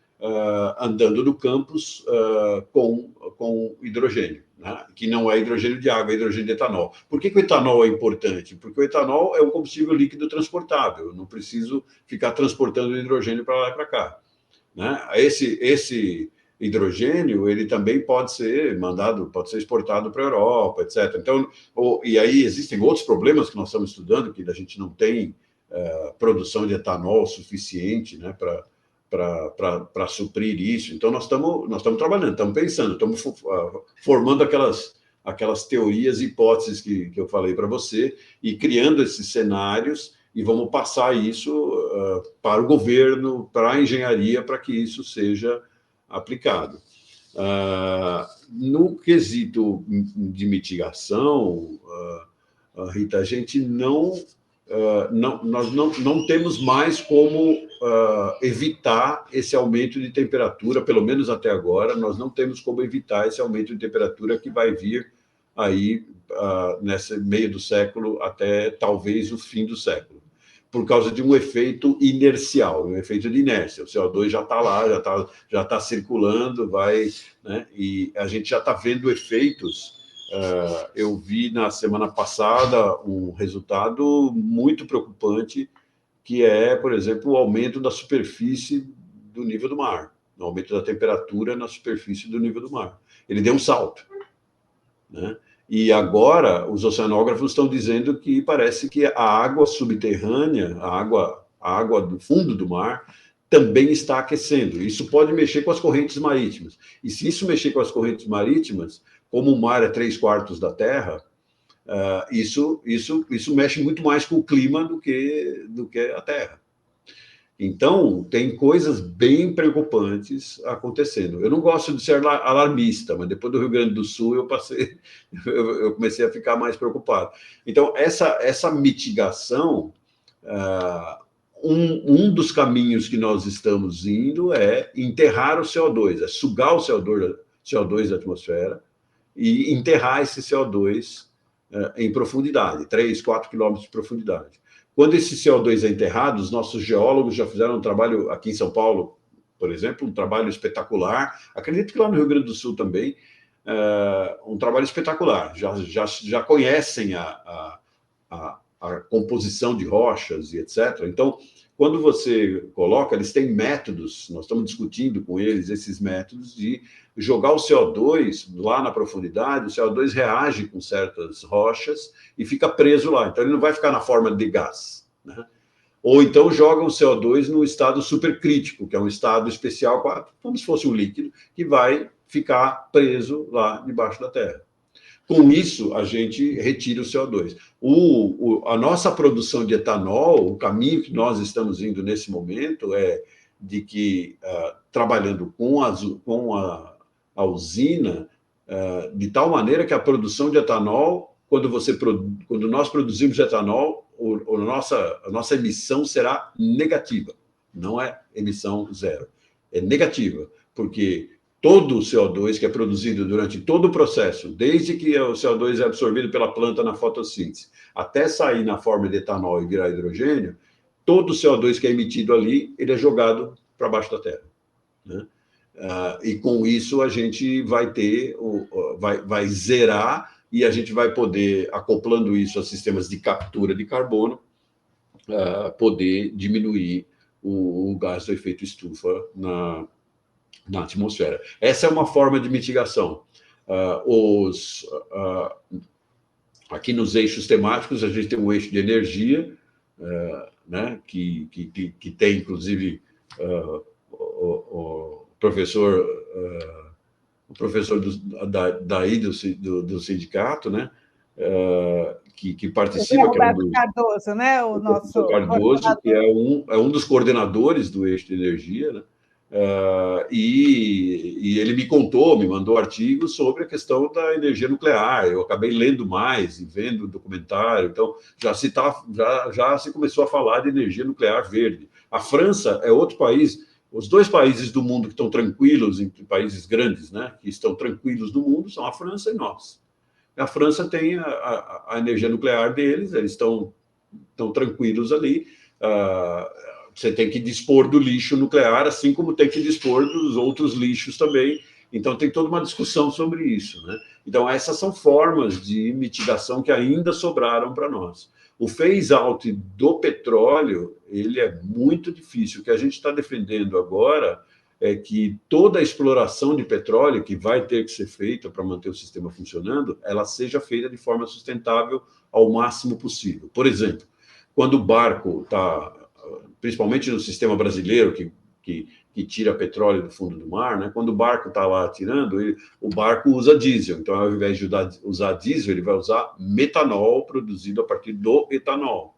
andando no campus com hidrogênio, né? Que não é hidrogênio de água, é hidrogênio de etanol. Por que o etanol é importante? Porque o etanol é um combustível líquido transportável. Eu não preciso ficar transportando hidrogênio para lá e para cá, né? Esse hidrogênio, ele também pode ser exportado para a Europa, etc. Então, e aí existem outros problemas que nós estamos estudando, que a gente não tem produção de etanol suficiente, né, para suprir isso. Então, nós estamos trabalhando, estamos pensando, estamos formando aquelas teorias e hipóteses que eu falei para você, e criando esses cenários, e vamos passar isso para o governo, para a engenharia, para que isso seja aplicado. No quesito de mitigação, Rita, a gente nós não temos mais como evitar esse aumento de temperatura, pelo menos até agora, nós não temos como evitar esse aumento de temperatura que vai vir aí nesse meio do século até talvez o fim do século, por causa de um efeito inercial, um efeito de inércia. O CO2 já está lá, já tá circulando, né? E a gente já está vendo efeitos. Eu vi na semana passada um resultado muito preocupante, que é, por exemplo, o aumento da superfície do nível do mar, o aumento da temperatura na superfície do nível do mar. Ele deu um salto, né? E agora os oceanógrafos estão dizendo que parece que a água subterrânea, a água do fundo do mar, também está aquecendo. Isso pode mexer com as correntes marítimas. E se isso mexer com as correntes marítimas, como o mar é 3/4 da Terra, isso mexe muito mais com o clima do que a Terra. Então, tem coisas bem preocupantes acontecendo. Eu não gosto de ser alarmista, mas depois do Rio Grande do Sul eu comecei a ficar mais preocupado. Então, essa mitigação, um dos caminhos que nós estamos indo é enterrar o CO2, é sugar o CO2 da atmosfera e enterrar esse CO2 em profundidade, 3, 4 quilômetros de profundidade. Quando esse CO2 é enterrado, os nossos geólogos já fizeram um trabalho aqui em São Paulo, por exemplo, um trabalho espetacular. Acredito que lá no Rio Grande do Sul também, um trabalho espetacular. Já conhecem a composição de rochas e etc. Então, quando você coloca, eles têm métodos, nós estamos discutindo com eles esses métodos de jogar o CO2 lá na profundidade, o CO2 reage com certas rochas e fica preso lá. Então, ele não vai ficar na forma de gás, né? Ou então joga o CO2 no estado supercrítico, que é um estado especial, como se fosse um líquido, que vai ficar preso lá debaixo da Terra. Com isso, a gente retira o CO2. A nossa produção de etanol, o caminho que nós estamos indo nesse momento é de que, trabalhando com a usina, de tal maneira que a produção de etanol, quando nós produzimos etanol, a nossa emissão será negativa, não é emissão zero, é negativa, porque todo o CO2 que é produzido durante todo o processo, desde que o CO2 é absorvido pela planta na fotossíntese, até sair na forma de etanol e virar hidrogênio, todo o CO2 que é emitido ali, ele é jogado para baixo da Terra, né? E com isso a gente vai zerar e a gente vai poder, acoplando isso a sistemas de captura de carbono, poder diminuir o gás do efeito estufa na atmosfera. Essa é uma forma de mitigação. Aqui nos eixos temáticos, a gente tem um eixo de energia, né, que tem, inclusive, o professor daí do sindicato, né, que participa, que é o Roberto Cardoso, né? O nosso Cardoso, que é um dos coordenadores do eixo de energia, né? E ele me mandou artigos sobre a questão da energia nuclear. Eu acabei lendo mais e vendo documentário. Então, já se começou a falar de energia nuclear verde. A França é outro país. Os dois países do mundo que estão tranquilos, entre países grandes, né, que estão tranquilos do mundo, são a França e nós. A França tem a energia nuclear deles, eles estão tranquilos ali. Você tem que dispor do lixo nuclear, assim como tem que dispor dos outros lixos também. Então, tem toda uma discussão sobre isso, né? Então, essas são formas de mitigação que ainda sobraram para nós. O phase-out do petróleo, ele é muito difícil. O que a gente está defendendo agora é que toda a exploração de petróleo que vai ter que ser feita para manter o sistema funcionando, ela seja feita de forma sustentável ao máximo possível. Por exemplo, quando o barco está, principalmente no sistema brasileiro, que tira petróleo do fundo do mar, né? Quando o barco está lá tirando, o barco usa diesel. Então, ao invés de usar diesel, ele vai usar metanol produzido a partir do etanol,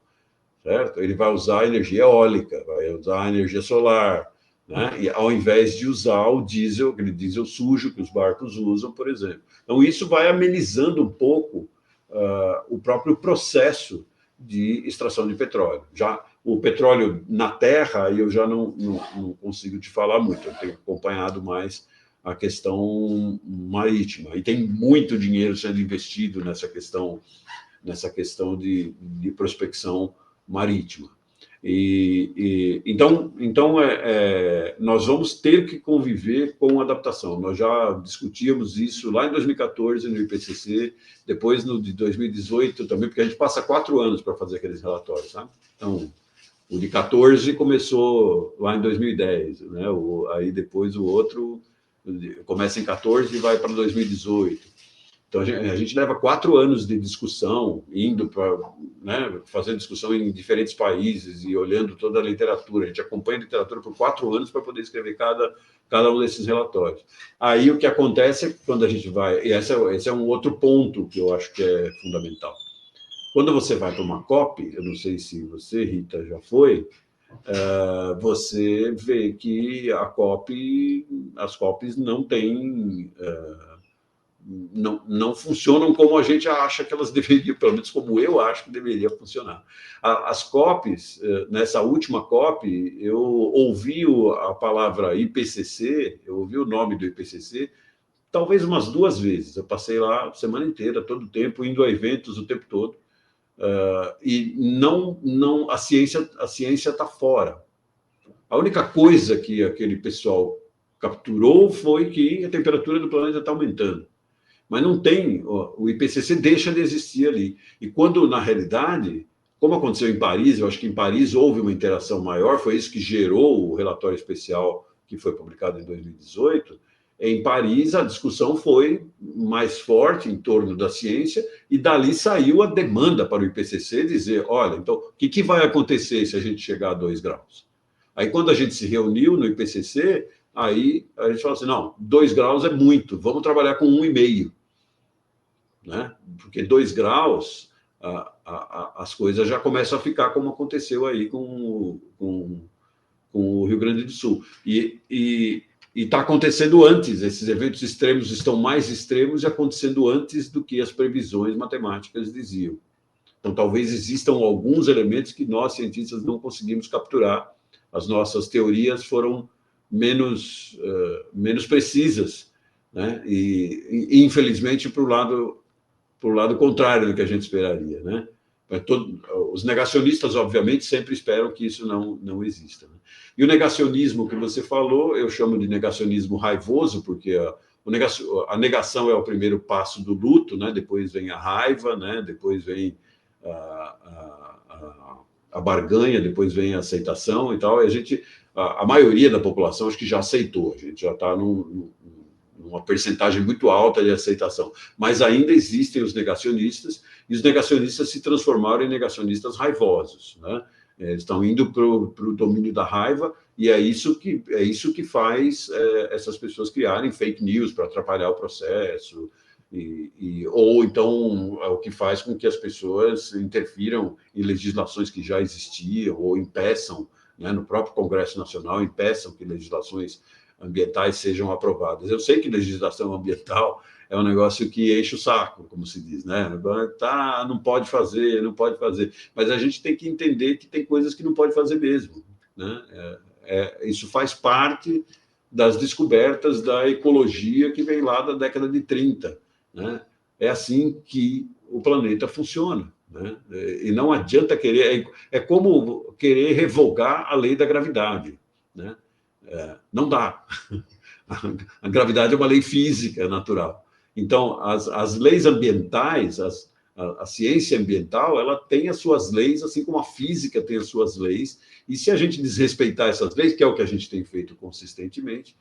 certo? Ele vai usar energia eólica, vai usar energia solar, né? E ao invés de usar o diesel, aquele diesel sujo que os barcos usam, por exemplo. Então, isso vai amenizando um pouco o próprio processo de extração de petróleo. Já o petróleo na terra, eu já não consigo te falar muito, eu tenho acompanhado mais a questão marítima. E tem muito dinheiro sendo investido nessa questão de prospecção marítima. Então nós vamos ter que conviver com adaptação. Nós já discutíamos isso lá em 2014 no IPCC, depois no de 2018 também, porque a gente passa 4 anos para fazer aqueles relatórios, sabe? Então, o de 14 começou lá em 2010, né? Aí depois o outro começa em 14 e vai para 2018. Então, a gente leva 4 anos de discussão, indo para, né, fazer discussão em diferentes países e olhando toda a literatura. A gente acompanha a literatura por 4 anos para poder escrever cada um desses relatórios. Aí, o que acontece é que quando a gente vai... E esse é um outro ponto que eu acho que é fundamental. Quando você vai para uma COP, eu não sei se você, Rita, já foi, você vê que as COPs não têm... não funcionam como a gente acha que elas deveriam, pelo menos como eu acho que deveria funcionar. As COPs, nessa última COP, eu ouvi a palavra IPCC, eu ouvi o nome do IPCC, talvez umas 2 vezes. Eu passei lá a semana inteira, todo o tempo, indo a eventos o tempo todo, e a ciência está fora. A única coisa que aquele pessoal capturou foi que a temperatura do planeta está aumentando. Mas não tem, o IPCC deixa de existir ali. E quando, na realidade, como aconteceu em Paris, eu acho que em Paris houve uma interação maior, foi isso que gerou o relatório especial que foi publicado em 2018. Em Paris, a discussão foi mais forte em torno da ciência, e dali saiu a demanda para o IPCC dizer: olha, então, o que vai acontecer se a gente chegar a 2 graus? Aí, quando a gente se reuniu no IPCC, aí a gente falou assim: não, 2 graus é muito, vamos trabalhar com 1,5. Né? Porque 2 graus, as coisas já começam a ficar como aconteceu aí com o Rio Grande do Sul. E está acontecendo antes, esses eventos extremos estão mais extremos e acontecendo antes do que as previsões matemáticas diziam. Então, talvez existam alguns elementos que nós, cientistas, não conseguimos capturar. As nossas teorias foram menos precisas, né? E infelizmente, para o lado contrário do que a gente esperaria, né? Os negacionistas, obviamente, sempre esperam que isso não exista. Né? E o negacionismo que você falou, eu chamo de negacionismo raivoso, porque a negação é o primeiro passo do luto, né? Depois vem a raiva, né? Depois vem a barganha, depois vem a aceitação e tal. E a maioria da população acho que já aceitou, a gente já está numa percentagem muito alta de aceitação, mas ainda existem os negacionistas, e os negacionistas se transformaram em negacionistas raivosos, né? Eles estão indo para o domínio da raiva, e é isso que faz essas pessoas criarem fake news para atrapalhar o processo, ou então é o que faz com que as pessoas interfiram em legislações que já existiam, ou impeçam, né, no próprio Congresso Nacional, impeçam que legislações ambientais sejam aprovadas. Eu sei que legislação ambiental é um negócio que enche o saco, como se diz, né? Não pode fazer, mas a gente tem que entender que tem coisas que não pode fazer mesmo, né? Isso faz parte das descobertas da ecologia que vem lá da década de 30, né? É assim que o planeta funciona, né? E não adianta querer... É como querer revogar a lei da gravidade, né? Não dá. A gravidade é uma lei física natural. Então, as leis ambientais, a ciência ambiental, ela tem as suas leis, assim como a física tem as suas leis, e se a gente desrespeitar essas leis, que é o que a gente tem feito consistentemente,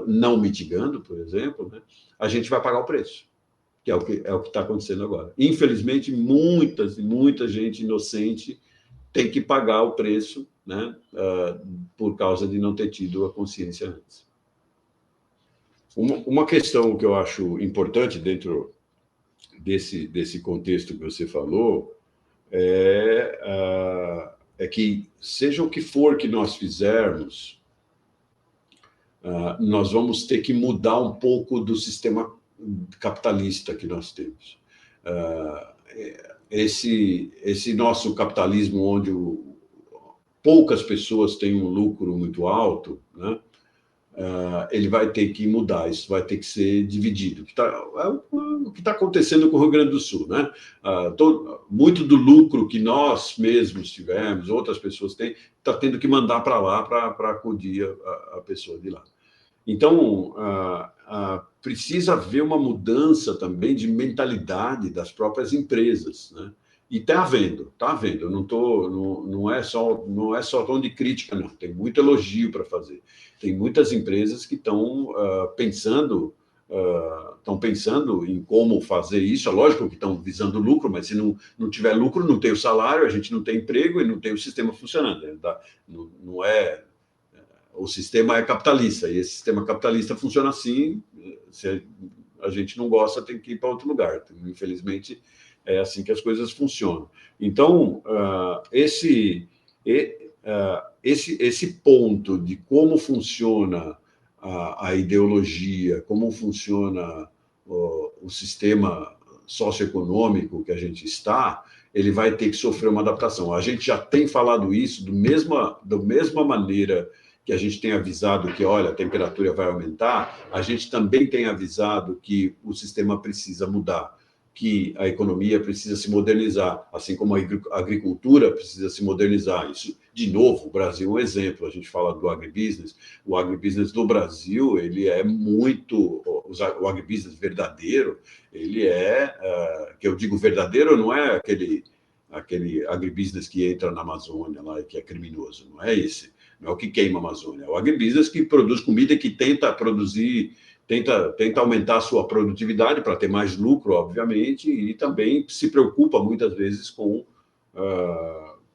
não mitigando, por exemplo, né, a gente vai pagar o preço, que é o que está acontecendo agora. Infelizmente, muita gente inocente tem que pagar o preço, né, por causa de não ter tido a consciência antes. Uma questão que eu acho importante dentro desse contexto que você falou é que, seja o que for que nós fizermos, nós vamos ter que mudar um pouco do sistema capitalista que nós temos. Esse nosso capitalismo, onde poucas pessoas têm um lucro muito alto, né? Ele vai ter que mudar, isso vai ter que ser dividido. O que está acontecendo com o Rio Grande do Sul, né? Muito do lucro que nós mesmos tivemos, outras pessoas têm, está tendo que mandar para lá para acudir a pessoa de lá. Então, precisa haver uma mudança também de mentalidade das próprias empresas, né? E está havendo. Não é só tom de crítica, não. Tem muito elogio para fazer. Tem muitas empresas que estão pensando estão pensando em como fazer isso. É lógico que estão visando lucro, mas se não tiver lucro, não tem o salário, a gente não tem emprego e não tem o sistema funcionando. Não é... O sistema é capitalista, e esse sistema capitalista funciona assim. Se a gente não gosta, tem que ir para outro lugar. Infelizmente, é assim que as coisas funcionam. Então, esse ponto de como funciona a ideologia, como funciona o sistema socioeconômico que a gente está, ele vai ter que sofrer uma adaptação. A gente já tem falado isso da mesma maneira que a gente tem avisado que, olha, a temperatura vai aumentar, a gente também tem avisado que o sistema precisa mudar, que a economia precisa se modernizar, assim como a agricultura precisa se modernizar. Isso, de novo, o Brasil é um exemplo. A gente fala do agribusiness. O agribusiness do Brasil, ele é muito... O agribusiness verdadeiro, ele que eu digo verdadeiro, não é aquele agribusiness que entra na Amazônia lá e que é criminoso, não é esse. Não é o que queima a Amazônia. É o agribusiness que produz comida e que tenta produzir... Tenta aumentar a sua produtividade para ter mais lucro, obviamente, e também se preocupa muitas vezes com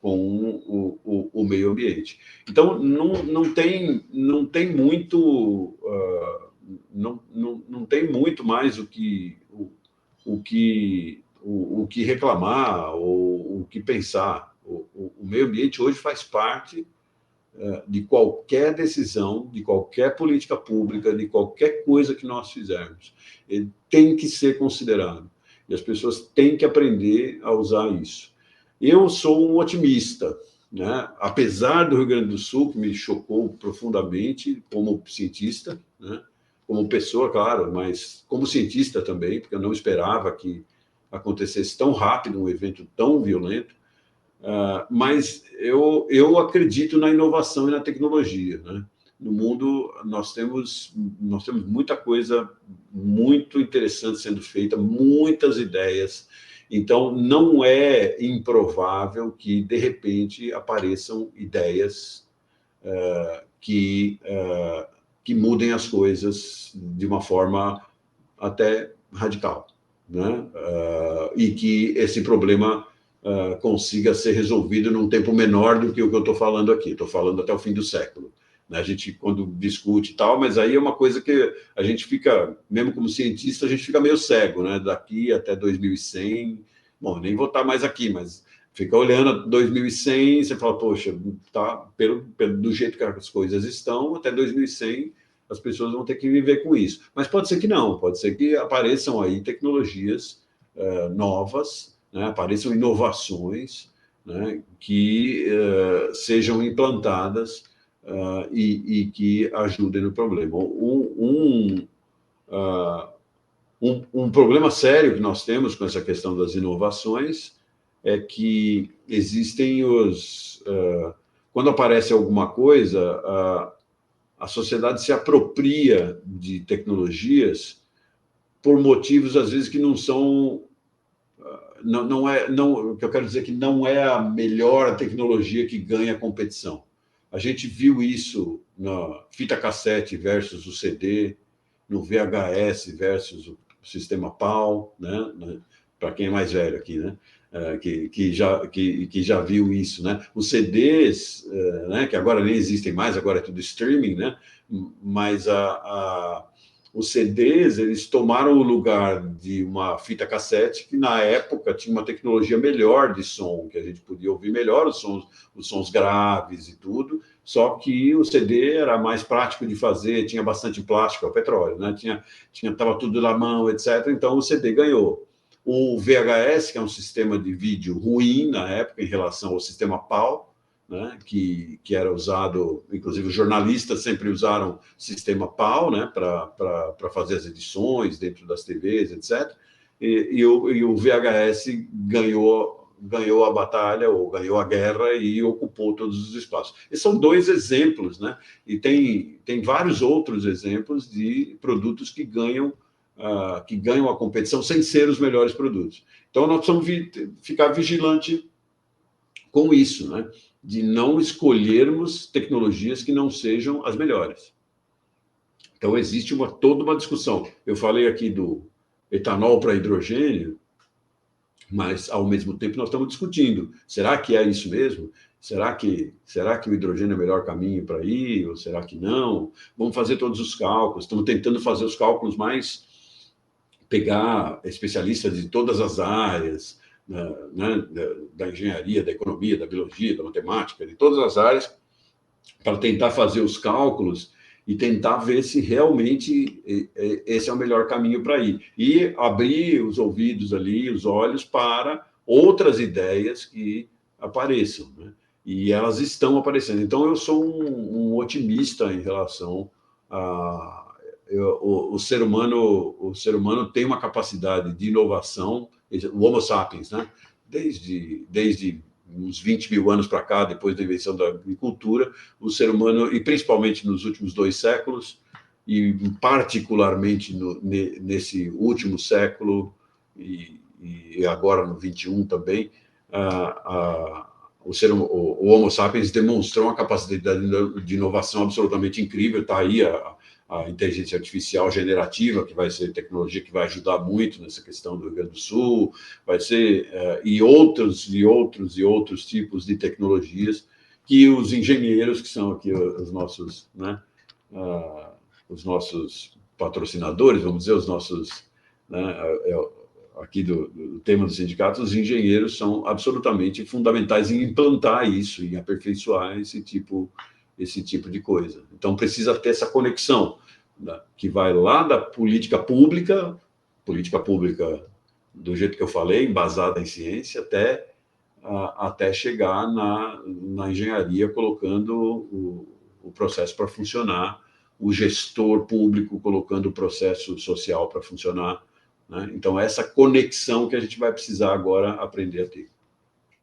o meio ambiente. Então, não tem muito não tem muito mais o que reclamar ou o que pensar. O meio ambiente hoje faz parte de qualquer decisão, de qualquer política pública, de qualquer coisa que nós fizermos. Ele tem que ser considerado. E as pessoas têm que aprender a usar isso. Eu sou um otimista, né? Apesar do Rio Grande do Sul, que me chocou profundamente como cientista, né? Como pessoa, claro, mas como cientista também, porque eu não esperava que acontecesse tão rápido um evento tão violento. Mas eu acredito na inovação e na tecnologia, né? No mundo, nós temos muita coisa muito interessante sendo feita, muitas ideias. Então, não é improvável que, de repente, apareçam ideias que mudem as coisas de uma forma até radical, né? E que esse problema consiga ser resolvido num tempo menor do que o que eu estou falando aqui. Estou falando até o fim do século. Né? A gente, quando discute e tal, mas aí é uma coisa que a gente fica, mesmo como cientista, a gente fica meio cego, né? Daqui até 2100, bom, nem vou estar mais aqui, mas fica olhando 2100, você fala, poxa, tá, do jeito que as coisas estão, até 2100 as pessoas vão ter que viver com isso. Mas pode ser que não, pode ser que apareçam aí tecnologias novas, né, apareçam inovações, né, que sejam implantadas e que ajudem no problema. Um problema sério que nós temos com essa questão das inovações é que existem quando aparece alguma coisa, a sociedade se apropria de tecnologias por motivos, às vezes, que não são... o que eu quero dizer é que não é a melhor tecnologia que ganha a competição. A gente viu isso na fita cassete versus o CD, no VHS versus o sistema PAL, né? Para quem é mais velho aqui, né? Que já viu isso, né? Os CDs, né? Que agora nem existem mais, agora é tudo streaming, né? Mas os CDs, eles tomaram o lugar de uma fita cassete que, na época, tinha uma tecnologia melhor de som, que a gente podia ouvir melhor os sons graves e tudo, só que o CD era mais prático de fazer, tinha bastante plástico, é o petróleo, né? Tava tudo na mão, etc. Então, o CD ganhou. O VHS, que é um sistema de vídeo ruim na época em relação ao sistema PAL, né, que era usado, inclusive os jornalistas sempre usaram sistema PAL, né, para fazer as edições dentro das TVs, etc. E o VHS ganhou a batalha, ou ganhou a guerra e ocupou todos os espaços. Esses são dois exemplos, né? E tem vários outros exemplos de produtos que ganham a competição sem ser os melhores produtos. Então, nós precisamos ficar vigilante com isso, né? De não escolhermos tecnologias que não sejam as melhores. Então, existe toda uma discussão. Eu falei aqui do etanol para hidrogênio, mas, ao mesmo tempo, nós estamos discutindo. Será que é isso mesmo? Será que o hidrogênio é o melhor caminho para ir? Ou será que não? Vamos fazer todos os cálculos. Estamos tentando fazer os cálculos mais... pegar especialistas de todas as áreas, né, da engenharia, da economia, da biologia, da matemática, de todas as áreas, para tentar fazer os cálculos e tentar ver se realmente esse é o melhor caminho para ir. E abrir os ouvidos ali, os olhos para outras ideias que apareçam, né? E elas estão aparecendo. Então, eu sou um otimista em relação a... O ser humano tem uma capacidade de inovação, o Homo sapiens, né? Desde uns 20 mil anos para cá, depois da invenção da agricultura, o ser humano, e principalmente nos últimos 2 séculos, e particularmente nesse último século, e agora no 21 também, o Homo sapiens demonstrou uma capacidade de inovação absolutamente incrível. Está aí a inteligência artificial generativa, que vai ser tecnologia que vai ajudar muito nessa questão do Rio Grande do Sul, vai ser, e outros tipos de tecnologias que os engenheiros, que são aqui os nossos, né, os nossos patrocinadores, vamos dizer, os nossos, né, aqui do tema dos sindicatos, os engenheiros são absolutamente fundamentais em implantar isso, em aperfeiçoar esse tipo de coisa. Então, precisa ter essa conexão, né, que vai lá da política pública do jeito que eu falei, embasada em ciência, até chegar na engenharia, colocando o processo para funcionar, o gestor público colocando o processo social para funcionar, né? Então, essa conexão que a gente vai precisar agora aprender a ter.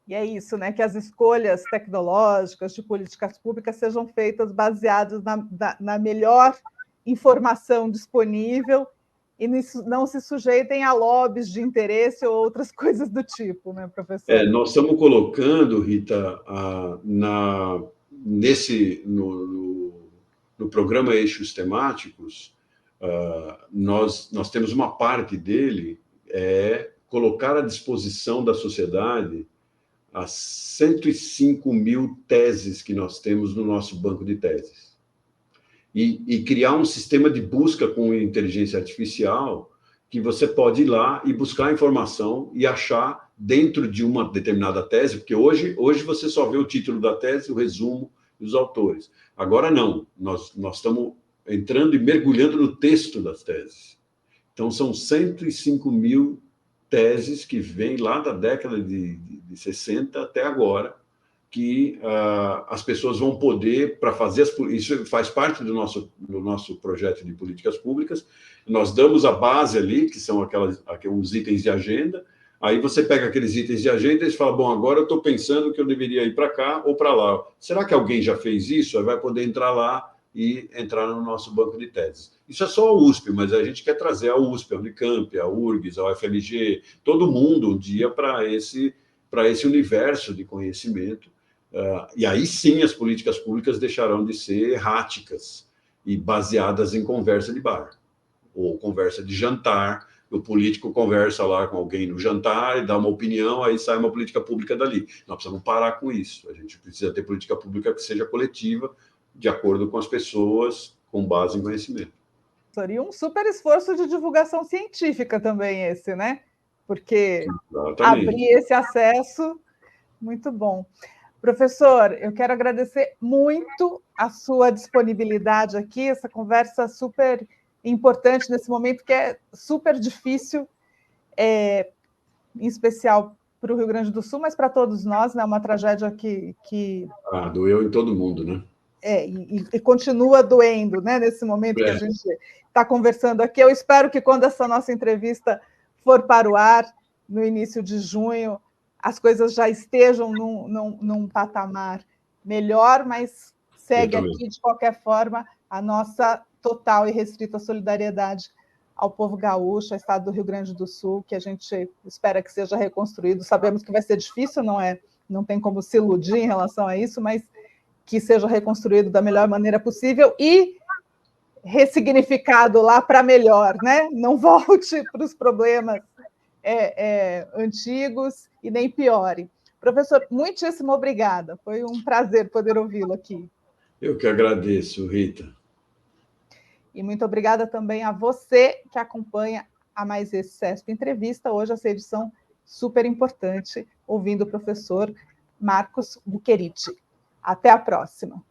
E é isso, né? Que as escolhas tecnológicas de políticas públicas sejam feitas baseadas na melhor informação disponível e não se sujeitem a lobbies de interesse ou outras coisas do tipo, né, professor? Nós estamos colocando, Rita, no programa Eixos Temáticos, nós temos uma parte dele, colocar à disposição da sociedade as 105 mil teses que nós temos no nosso banco de teses. E criar um sistema de busca com inteligência artificial que você pode ir lá e buscar informação e achar dentro de uma determinada tese, porque hoje você só vê o título da tese, o resumo e os autores. Agora não, nós estamos entrando e mergulhando no texto das teses. Então, são 105 mil teses que vêm lá da década de 60 até agora, que as pessoas vão poder, para fazer isso faz parte do nosso projeto de políticas públicas. Nós damos a base ali, que são os itens de agenda. Aí você pega aqueles itens de agenda e fala, bom, agora eu estou pensando que eu deveria ir para cá ou para lá. Será que alguém já fez isso? Aí vai poder entrar lá e entrar no nosso banco de teses. Isso é só a USP, mas a gente quer trazer a USP, a Unicamp, a URGS, a UFMG, todo mundo um dia para esse universo de conhecimento. E aí sim as políticas públicas deixarão de ser erráticas e baseadas em conversa de bar ou conversa de jantar. O político conversa lá com alguém no jantar e dá uma opinião, aí sai uma política pública dali. Nós precisamos parar com isso. A gente precisa ter política pública que seja coletiva, de acordo com as pessoas, com base em conhecimento. E um super esforço de divulgação científica também esse, né? Porque exatamente, abrir esse acesso, muito bom. Professor, eu quero agradecer muito a sua disponibilidade aqui, essa conversa super importante nesse momento que é super difícil, em especial para o Rio Grande do Sul, mas para todos nós, né? Uma tragédia que doeu em todo mundo, né? E continua doendo, né? Nesse momento que a gente está conversando aqui. Eu espero que quando essa nossa entrevista for para o ar, no início de junho, as coisas já estejam num patamar melhor, mas segue aqui, de qualquer forma, a nossa total e restrita solidariedade ao povo gaúcho, ao estado do Rio Grande do Sul, que a gente espera que seja reconstruído. Sabemos que vai ser difícil, não tem como se iludir em relação a isso, mas que seja reconstruído da melhor maneira possível e ressignificado lá para melhor, né? Não volte para os problemas antigos e nem piore. Professor, muitíssimo obrigada. Foi um prazer poder ouvi-lo aqui. Eu que agradeço, Rita. E muito obrigada também a você que acompanha a mais esse CESP Entrevista. Hoje essa edição super importante, ouvindo o professor Marcos Bucheriti. Até a próxima.